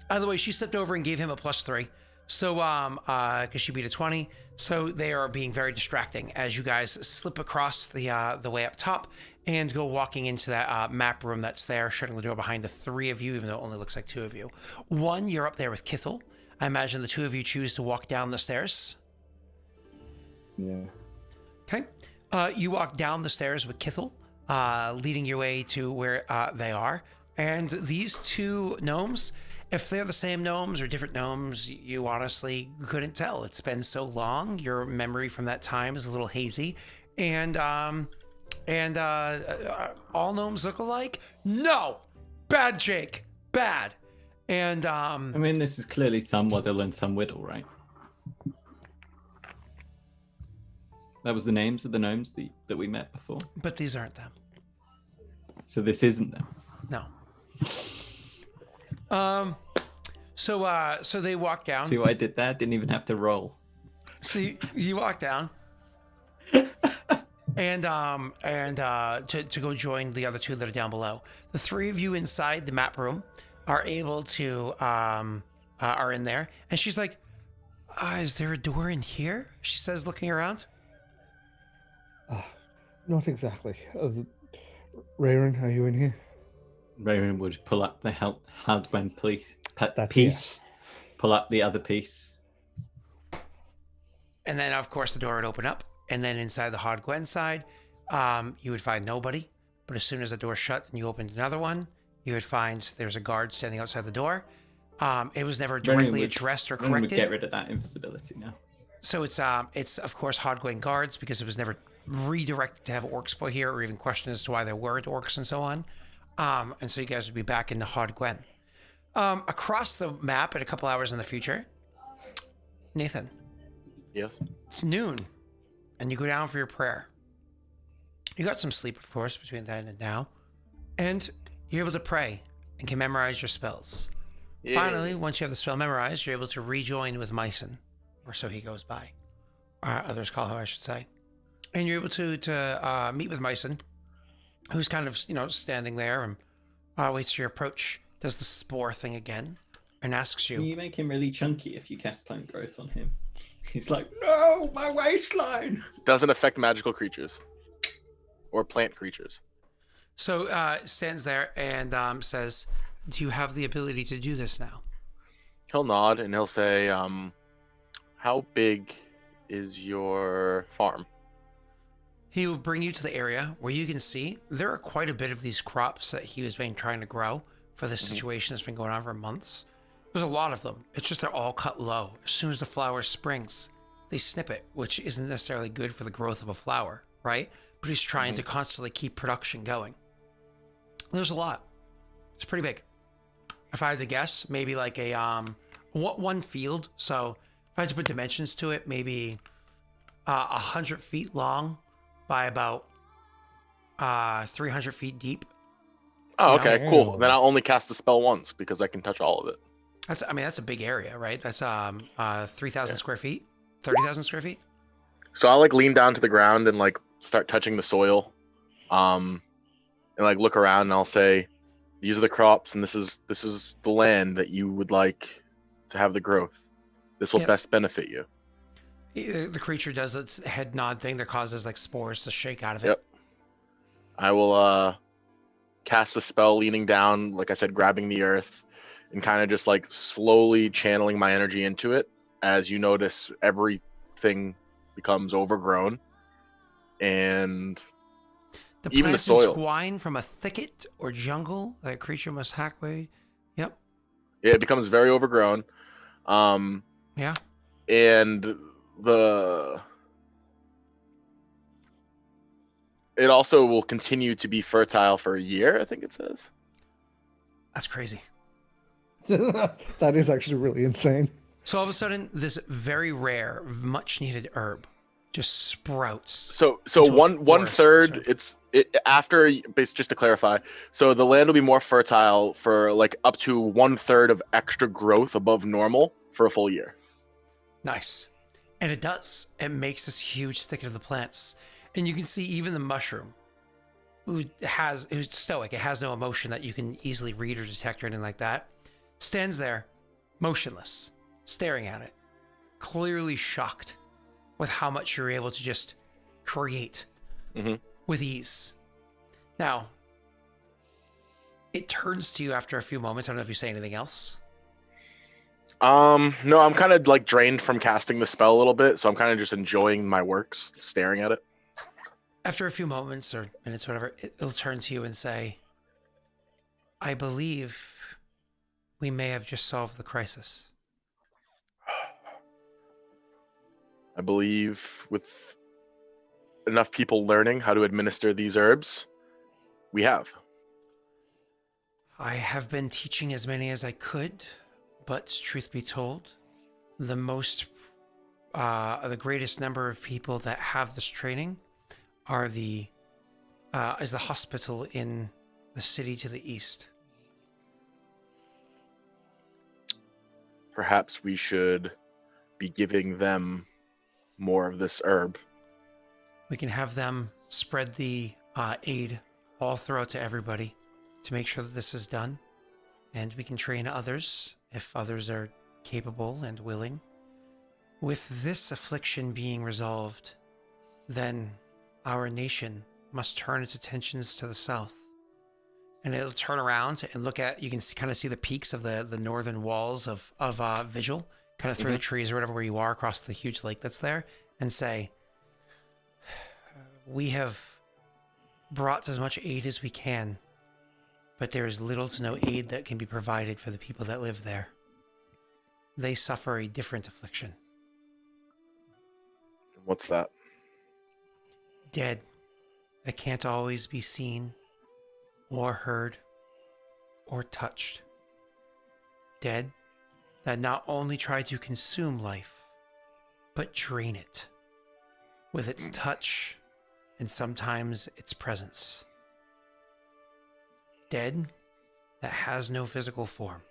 By the way, she slipped over and gave him a +3. So, because she beat a 20. So they are being very distracting as you guys slip across the way up top and go walking into that map room that's there, shutting the door behind the 3 of you, even though it only looks like 2 of you. One, you're up there with Kithel. I imagine the 2 of you choose to walk down the stairs. Yeah. Okay. You walk down the stairs with Kithel, leading your way to where they are. And these 2 gnomes, if they're the same gnomes or different gnomes, you honestly couldn't tell. It's been so long. Your memory from that time is a little hazy. And all gnomes look alike? No! Bad, Jake. Bad. And I mean, this is clearly some Waddle and some Whittle, right? That was the names of the gnomes that we met before. but these aren't them. So this isn't them. No. So they walk down. See what I did there? Didn't even have to roll. So you walk down, and to go join the other 2 that are down below. The 3 of you inside the map room are able to are in there, and she's like, "Is there a door in here?" She says, looking around. Not exactly. Rayron, are you in here? Raven would pull up the hardware piece. That's- Piece. Pull up the other piece. And then, of course, the door would open up, and then inside the Hod Gwen side, you would find nobody. But as soon as the door shut and you opened another one, you would find there's a guard standing outside the door. It was never directly addressed or Raven would corrected. get rid of that invisibility now. So it's of course Hodgwayne guards because it was never redirected to have orcs boy here or even questioned as to why there weren't orcs and so on. And so you guys would be back in the Hodgwen. Across the map in a couple hours in the future, Nathan, Yes. it's noon, and you go down for your prayer. You got some sleep, of course, between then and now, and you're able to pray and can memorize your spells. Yeah. Finally, once you have the spell memorized, you're able to rejoin with Myson, or so he goes by. Others call him, I should say. And you're able to meet with Myson, who's kind of, standing there and waits your approach, does the spore thing again, and asks Can you, you make him really chunky if you cast plant growth on him? He's like, no, my waistline. Doesn't affect magical creatures or plant creatures. so stands there and says, do you have the ability to do this now? He'll nod and he'll say, how big is your farm? He will bring you to the area where you can see there are quite a bit of these crops that he has been trying to grow for this situation that's been going on for months. There's a lot of them. It's just they're all cut low. As soon as the flower springs, they snip it, which isn't necessarily good for the growth of a flower, right? But he's trying to constantly keep production going. There's a lot. It's pretty big. If I had to guess, maybe like a one field. So if I had to put dimensions to it, maybe 100 feet long by about 300 feet deep. Oh, Yeah. okay, cool. Then I'll only cast the spell once because I can touch all of it. That's a big area, right? That's 3,000 square feet, 30,000 square feet. So I'll lean down to the ground and start touching the soil, and look around and I'll say, these are the crops and this is the land that you would like to have the growth. This will Yeah. best benefit you. The creature does its head nod thing that causes spores to shake out of it. Yep. I will cast the spell leaning down, like I said, grabbing the earth and kind of just slowly channeling my energy into it as you notice everything becomes overgrown and The even the plants soil. entwine from a thicket or jungle that creature must hack way. Yep. Yeah, it becomes very overgrown. Yeah. And it also will continue to be fertile for a year, I think it says. That's crazy. That is actually really insane. So all of a sudden, this very rare, much needed herb just sprouts. So into a one forest, third. so- After, just to clarify. So the land will be more fertile for up to 1/3 of extra growth above normal for a full year. Nice. And it does. It makes this huge thicket of the plants. And you can see even the mushroom, who's stoic, it has no emotion that you can easily read or detect or anything like that, stands there, motionless, staring at it, clearly shocked with how much you're able to just create with ease. Now, it turns to you after a few moments. I don't know if you say anything else. No, I'm kind of like drained from casting the spell a little bit, so I'm kind of just enjoying my works, staring at it. After a few moments or minutes, whatever, it'll turn to you and say, I believe we may have just solved the crisis. I believe with enough people learning how to administer these herbs, we have. I have been teaching as many as I could, but truth be told, the greatest number of people that have this training are is the hospital in the city to the east. Perhaps we should be giving them more of this herb. We can have them spread the aid all throughout to everybody to make sure that this is done. And we can train others if others are capable and willing. With this affliction being resolved, then our nation must turn its attentions to the south. And it'll turn around and look at, you can kind of see the peaks of the northern walls of Vigil, kind of through the trees or whatever where you are across the huge lake that's there, and say, we have brought as much aid as we can, but there is little to no aid that can be provided for the people that live there. They suffer a different affliction. What's that? Dead that can't always be seen or heard or touched. Dead that not only try to consume life, but drain it with its touch and sometimes its presence. Dead that has no physical form.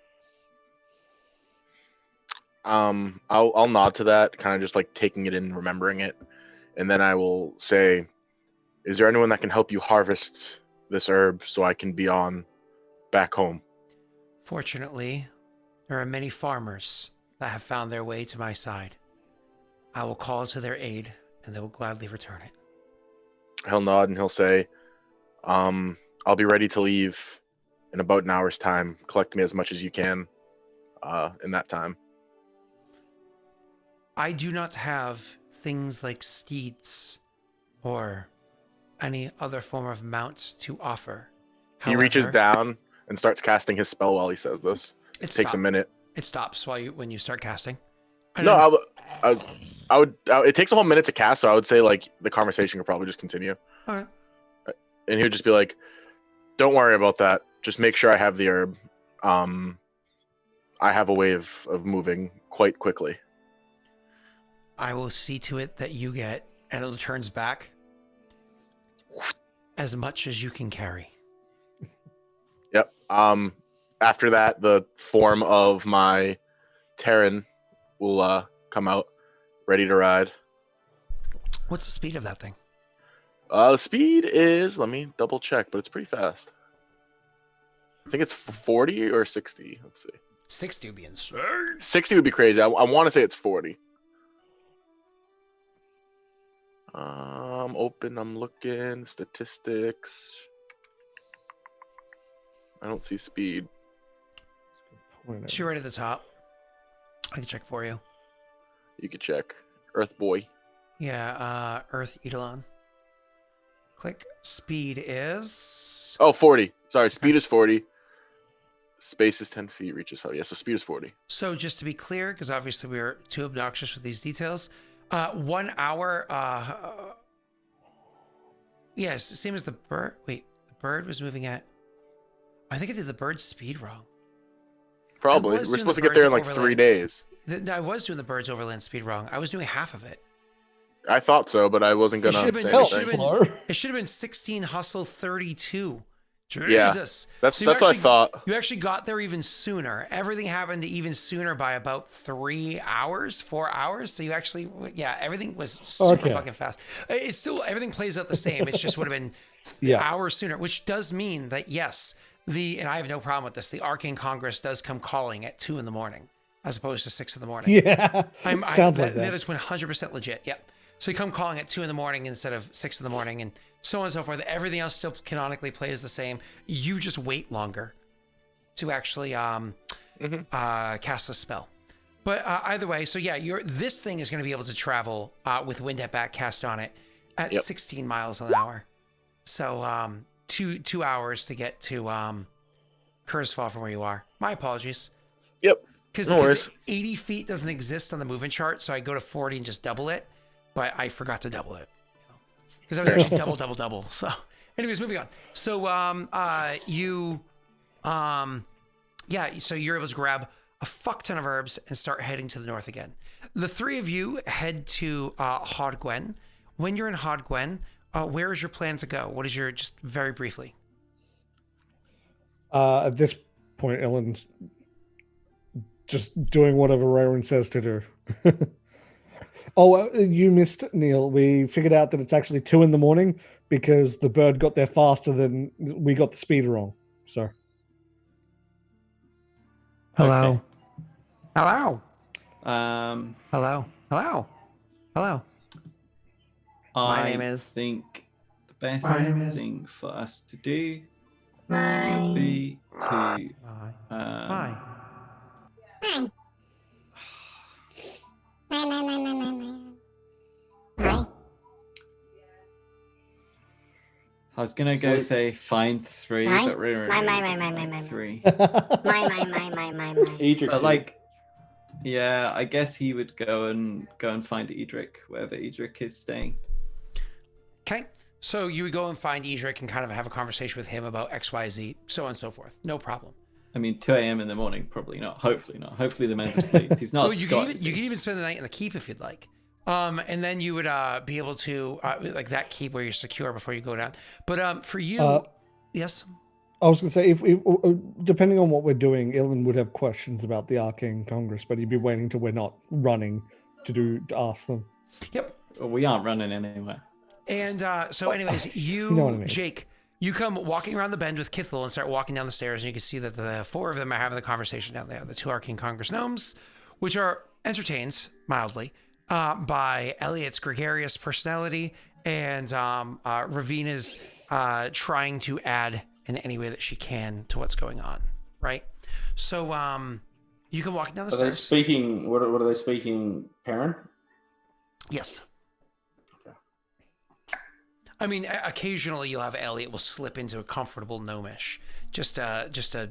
I'll nod to that, kind of just like taking it in, remembering it, and then I will say, is there anyone that can help you harvest this herb so I can be on back home? Fortunately, there are many farmers that have found their way to my side. I will call to their aid, and they will gladly return it. He'll nod and he'll say, I'll be ready to leave in about an hour's time. Collect me as much as you can in that time. I do not have things like steeds or any other form of mounts to offer. He reaches However, down and starts casting his spell while he says this. It takes a minute. It stops when you start casting. No, I would. It takes a whole minute to cast, so I would say like the conversation could probably just continue. All right. And he would just be like, "Don't worry about that. Just make sure I have the herb. I have a way of moving quite quickly." I will see to it that you get, and it turns back, as much as you can carry. Yep. After that, the form of my Terran will come out, ready to ride. What's the speed of that thing? The speed is, let me double check, but it's pretty fast. I think it's 40 or 60. Let's see. 60 would be insane. 60 would be crazy. I want to say it's 40. Open. I'm looking. Statistics. I don't see speed. She right at the top. I can check for you. You could check. Earth Boy. Yeah, Earth Eidolon. Click. Speed is... Oh, 40. Sorry, speed is 40. Space is 10 feet. Reach is 5. Yeah, so speed is 40. So just to be clear, because obviously we are too obnoxious with these details, 1 hour... yes, same as the bird. Wait, the bird was moving at... I think I did the bird's speed wrong. Probably. We're supposed to get there in like 3 days. I was doing the bird's overland speed wrong. I was doing half of it. I thought so, but I wasn't gonna say anything. It should have been 16 hustle 32 Jesus. That's you what I actually- thought. You actually got there even sooner. Everything happened even sooner by about 3 hours, 4 hours. So you actually, everything was super fucking fast. It's still, everything plays out the same. It just would have been hours sooner, which does mean that, yes, and I have no problem with this, the Arcane Congress does come calling at 2 a.m. as opposed to 6 a.m. Yeah. Sounds like that. That is 100% legit. Yep. So you come calling at 2 a.m. instead of 6 a.m. and so on and so forth. Everything else still canonically plays the same. You just wait longer to actually cast the spell. But either way, so this thing is going to be able to travel with wind at back cast on it at 16 miles an hour. So 2 hours to get to Kurzfall from where you are. My apologies. Yep. Because 80 feet doesn't exist on the movement chart, so I go to 40 and just double it. But I forgot to double it. Because I was actually double. So, anyways, moving on. So, so you're able to grab a fuck ton of herbs and start heading to the north again. The three of you head to Hodgwen. When you're in Hodgwen, where is your plan to go? What is your, just very briefly? At this point, Ellen's just doing whatever Rayron says to do. You missed, Neil. We figured out that it's actually 2 a.m. because the bird got there faster than we got the speed wrong. So. Hello. Okay. Hello. Hello. My name is. I think the best thing for us to do would be to. Hi. I was gonna go say find 3, but really My. 3. Idric's But like, yeah, I guess he would go and find Edric wherever Edric is staying. Okay. So you would go and find Idric and kind of have a conversation with him about XYZ, so on and so forth. No problem. I mean, 2 a.m. in the morning, probably not. Hopefully not. Hopefully the man's asleep. He's not. You can even spend the night in the keep if you'd like. And then you would be able to like that keep where you're secure before you go down. But for you, yes. I was going to say, if depending on what we're doing, Ilan would have questions about the Arcane Congress, but he'd be waiting till we're not running to ask them. Yep. Well, we aren't running anywhere. And so, anyways, you know what I mean. Jake, you come walking around the bend with Kithel and start walking down the stairs, and you can see that the 4 of them are having the conversation down there. The 2 Arcane Congress gnomes, which are entertained mildly by Elliot's gregarious personality, and Ravina's trying to add in any way that she can to what's going on, right? So you can walk down the stairs. Are they speaking? What are they speaking? Perrin? Yes. Okay. I mean, occasionally you'll have Elliot will slip into a comfortable gnomish, just to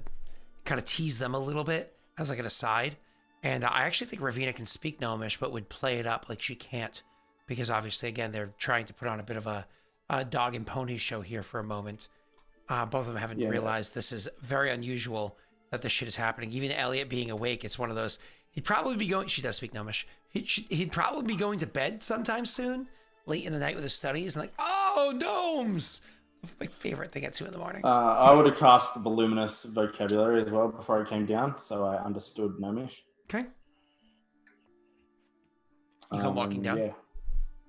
kind of tease them a little bit as like an aside. And I actually think Ravina can speak gnomish, but would play it up like she can't, because obviously, again, they're trying to put on a bit of a dog and pony show here for a moment. Both of them haven't realized this is very unusual that this shit is happening. Even Elliot being awake, it's one of those. He'd probably be going. She does speak gnomish. He'd probably be going to bed sometime soon, late in the night with his studies, and like, oh, gnomes. My favorite thing at 2 a.m. I would have cast the voluminous vocabulary as well before I came down, so I understood gnomish. Okay. You come walking down? Yeah,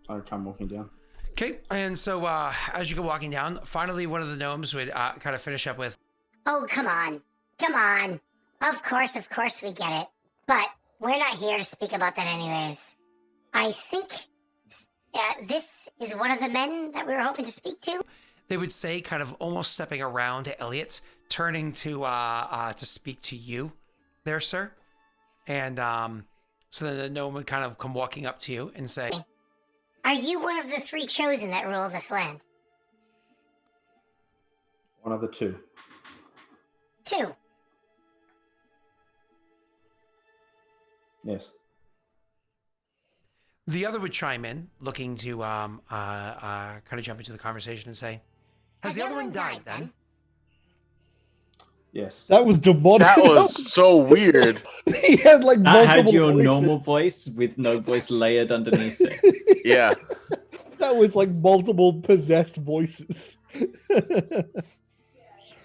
I come walking down. Okay, and so as you go walking down, finally one of the gnomes would kind of finish up with, Oh, come on. Of course we get it. But we're not here to speak about that anyways. I think this is one of the men that we were hoping to speak to. They would say, kind of almost stepping around to Elliot, turning to speak to you there, sir. And so then the gnome would kind of come walking up to you and say, Are you one of the 3 chosen that rule this land? One of the 2. 2. Yes. The other would chime in, looking to kind of jump into the conversation and say, Has the other one died then? Yes. That was demonic. That was so weird. He had like That had multiple your voices. normal voice with no voice layered underneath it. Yeah. That was like multiple possessed voices.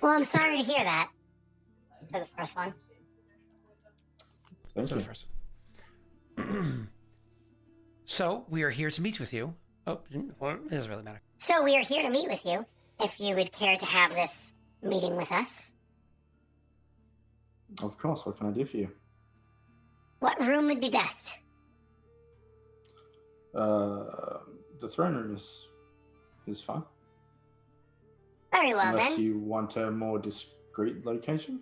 Well, I'm sorry to hear that. For the first one. Thank So you. the first one. So we are here to meet with you. Oh, well, it doesn't really matter. So we are here to meet with you. If you would care to have this meeting with us. Of course. What can I do for you? What room would be best? The throne room is fine. Very well Unless then. you want a more discreet location.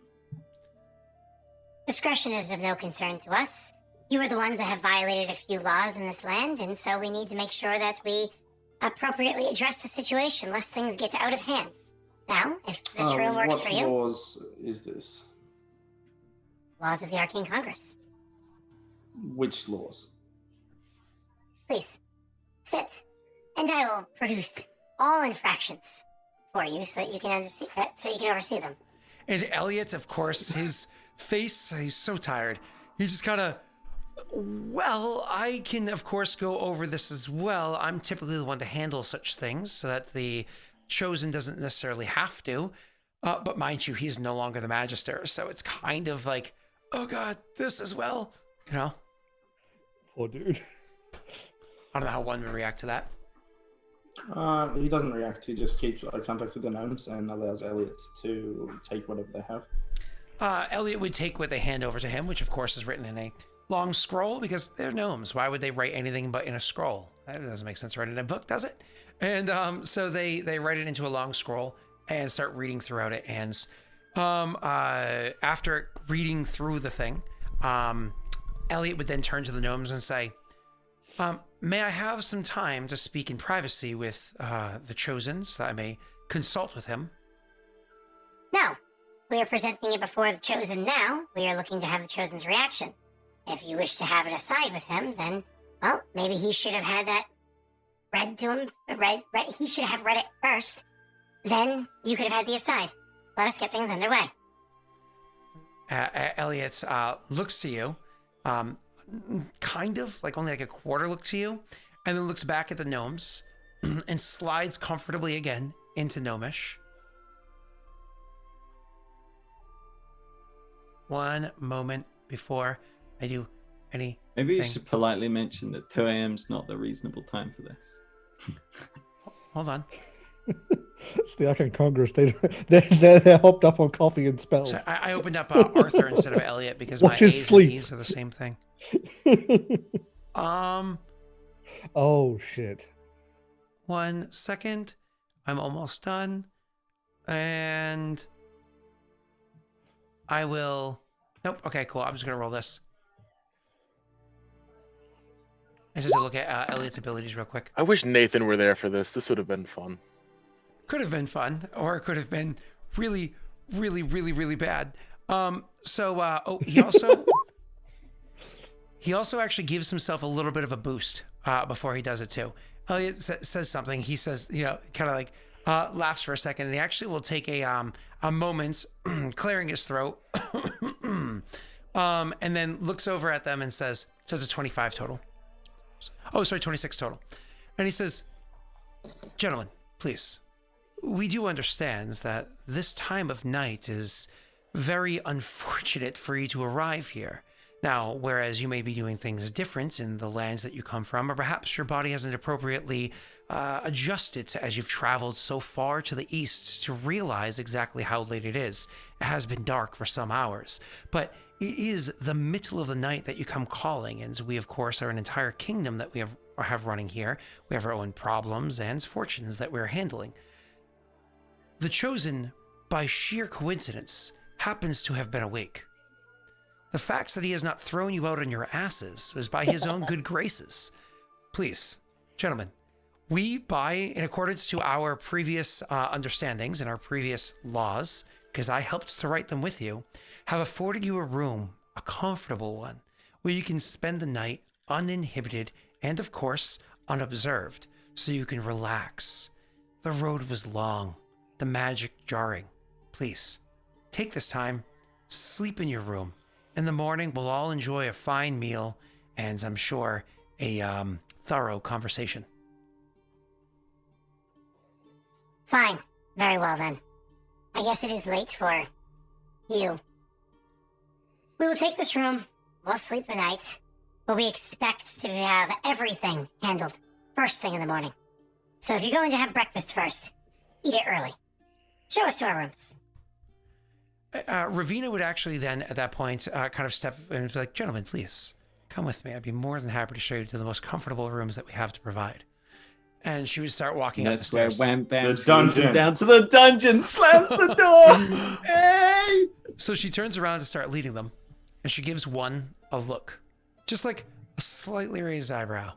Discretion is of no concern to us. You are the ones that have violated a few laws in this land, and so we need to make sure that we appropriately address the situation, lest things get out of hand. Now, if this room works for you, What laws is this? laws of the Arcane Congress. Which laws? Please, sit, and I will produce all infractions for you so that you can oversee them. And Elliot, of course, his face, he's so tired. He just kind of, well, I can, of course, go over this as well. I'm typically the one to handle such things so that the chosen doesn't necessarily have to. But mind you, he's no longer the Magister. So it's kind of like, oh God, this as well. You know? Poor dude. I don't know how one would react to that. He doesn't react. He just keeps eye contact with the gnomes and allows Elliot to take whatever they have. Elliot would take what they hand over to him, which of course is written in a long scroll because they're gnomes. Why would they write anything but in a scroll? That doesn't make sense to write in a book, does it? And so they write it into a long scroll and start reading throughout it. And after reading through the thing, Elliot would then turn to the gnomes and say, may I have some time to speak in privacy with the Chosen so that I may consult with him? No, we are presenting it before the Chosen now. We are looking to have the Chosen's reaction. If you wish to have it aside with him, then, well, maybe he should have had that read to him. He should have read it first. Then you could have had the aside. Let us get things underway. Elliot looks to you, kind of, like only like a quarter look to you, and then looks back at the gnomes and slides comfortably again into Gnomish. One moment before I do anything. Maybe you should politely mention that 2 a.m.'s not the reasonable time for this. Hold on. It's the Arcane Congress. They're hopped up on coffee and spells. So I opened up Arthur instead of Elliot because Watch my his A's sleep. and E's are the same thing. Oh shit. 1 second. I'm almost done. And I will... Nope. Okay, cool. I'm just going to roll this. I just to look at Elliot's abilities real quick. I wish Nathan were there for this. This would have been fun. Could have been fun, or it could have been really, really, really, really bad. He also actually gives himself a little bit of a boost before he does it too. Elliot says something. He says, kind of like laughs for a second, and he actually will take a moment, clearing his throat, and then looks over at them and says a 25 total. Oh, sorry, 26 total. And he says, gentlemen, please, we do understand that this time of night is very unfortunate for you to arrive here. Now, whereas you may be doing things different in the lands that you come from, or perhaps your body hasn't appropriately adjusted as you've traveled so far to the east to realize exactly how late it is. It has been dark for some hours, but it is the middle of the night that you come calling, and we, of course, are an entire kingdom that we have running here. We have our own problems and fortunes that we're handling. The Chosen, by sheer coincidence, happens to have been awake. The fact that he has not thrown you out on your asses is by his own good graces. Please, gentlemen, we, in accordance to our previous understandings and our previous laws, because I helped to write them with you, have afforded you a room, a comfortable one, where you can spend the night uninhibited and, of course, unobserved, so you can relax. The road was long, the magic jarring. Please, take this time, sleep in your room. In the morning, we'll all enjoy a fine meal and, I'm sure, a thorough conversation. Fine. Very well then. I guess it is late for you. We will take this room. We'll sleep the night. But we expect to have everything handled first thing in the morning. So if you're going to have breakfast first, eat it early. Show us to our rooms. Ravina would actually then, at that point, kind of step and be like, gentlemen, please, come with me. I'd be more than happy to show you to the most comfortable rooms that we have to provide. And she would start walking up the That's where stairs. Wham Bam The dungeon. down to the dungeon, slams the door. Hey! So she turns around to start leading them, and she gives one a look. Just like a slightly raised eyebrow.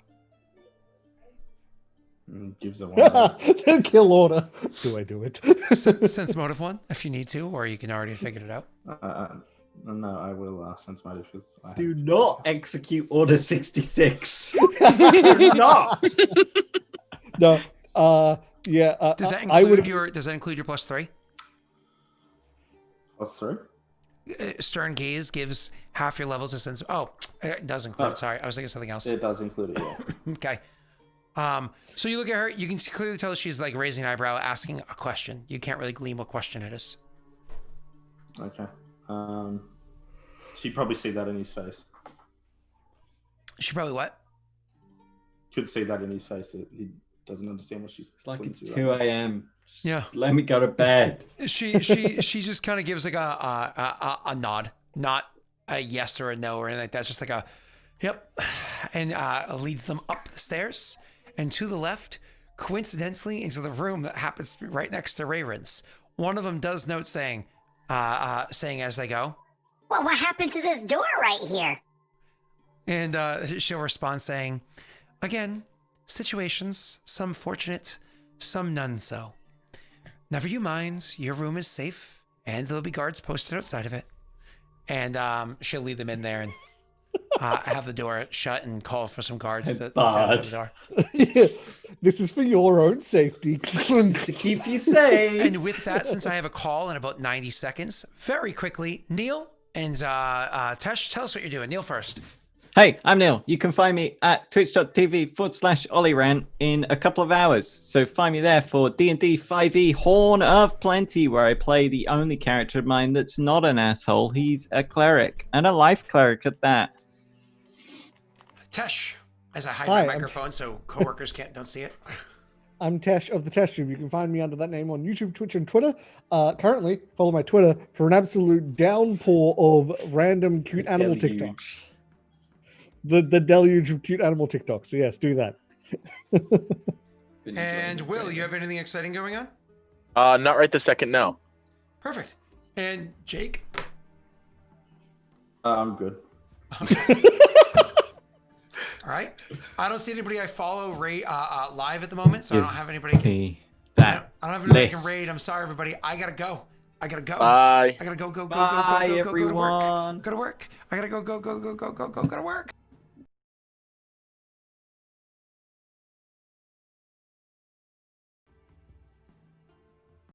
Gives a one. Kill order. Do I do it? Sense motive one, if you need to, or you can already have figured it out. No, I will sense motive. Do not execute Order 66. No. No. Yeah. Does that I include would. does that include your +3? +3? Stern gaze gives half your level to sense. Oh, it does include it. Sorry, I was thinking something else. It does include it, yeah. Okay. So you look at her, you can clearly tell she's like raising an eyebrow, asking a question. You can't really glean what question it is. Okay. She'd probably see that in his face. She probably what? Could see that in his face that he doesn't understand what she's. It's like it's see 2 that. a.m. Yeah. Let me go to bed. She just kind of gives like a nod, not a yes or a no or anything like that. It's just like a yep, and leads them up the stairs and to the left, coincidentally into the room that happens to be right next to Rayron's. One of them does note saying as they go, Well, what happened to this door right here? and she'll respond saying, again, situations, some fortunate, some none so. Never you mind, your room is safe, and there'll be guards posted outside of it. And she'll lead them in there and have the door shut and call for some guards to stand outside the door. Yeah. This is for your own safety. To keep you safe. And with that, since I have a call in about 90 seconds, very quickly, Neil and Tesh, tell us what you're doing. Neil first. Hey, I'm Neil. You can find me at twitch.tv/OllyRan in a couple of hours. So find me there for D&D 5e Horn of Plenty, where I play the only character of mine that's not an asshole. He's a cleric, and a life cleric at that. Tesh, as I hide Hi, my microphone so coworkers don't see it. I'm Tesh of the Tesh Tube. You can find me under that name on YouTube, Twitch, and Twitter. Currently, follow my Twitter for an absolute downpour of random cute animal TikToks. The deluge of cute animal TikToks. So yes, do that. And Will, you have anything exciting going on? Not right this second, no. Perfect. And Jake? I'm good. All right. I don't see anybody I follow live at the moment, so I don't have anybody. Me I don't that have anybody I can list. raid. I'm sorry, everybody. I gotta go. Bye. I gotta go. Go Bye, to work. everyone. Go to work. I gotta go to work.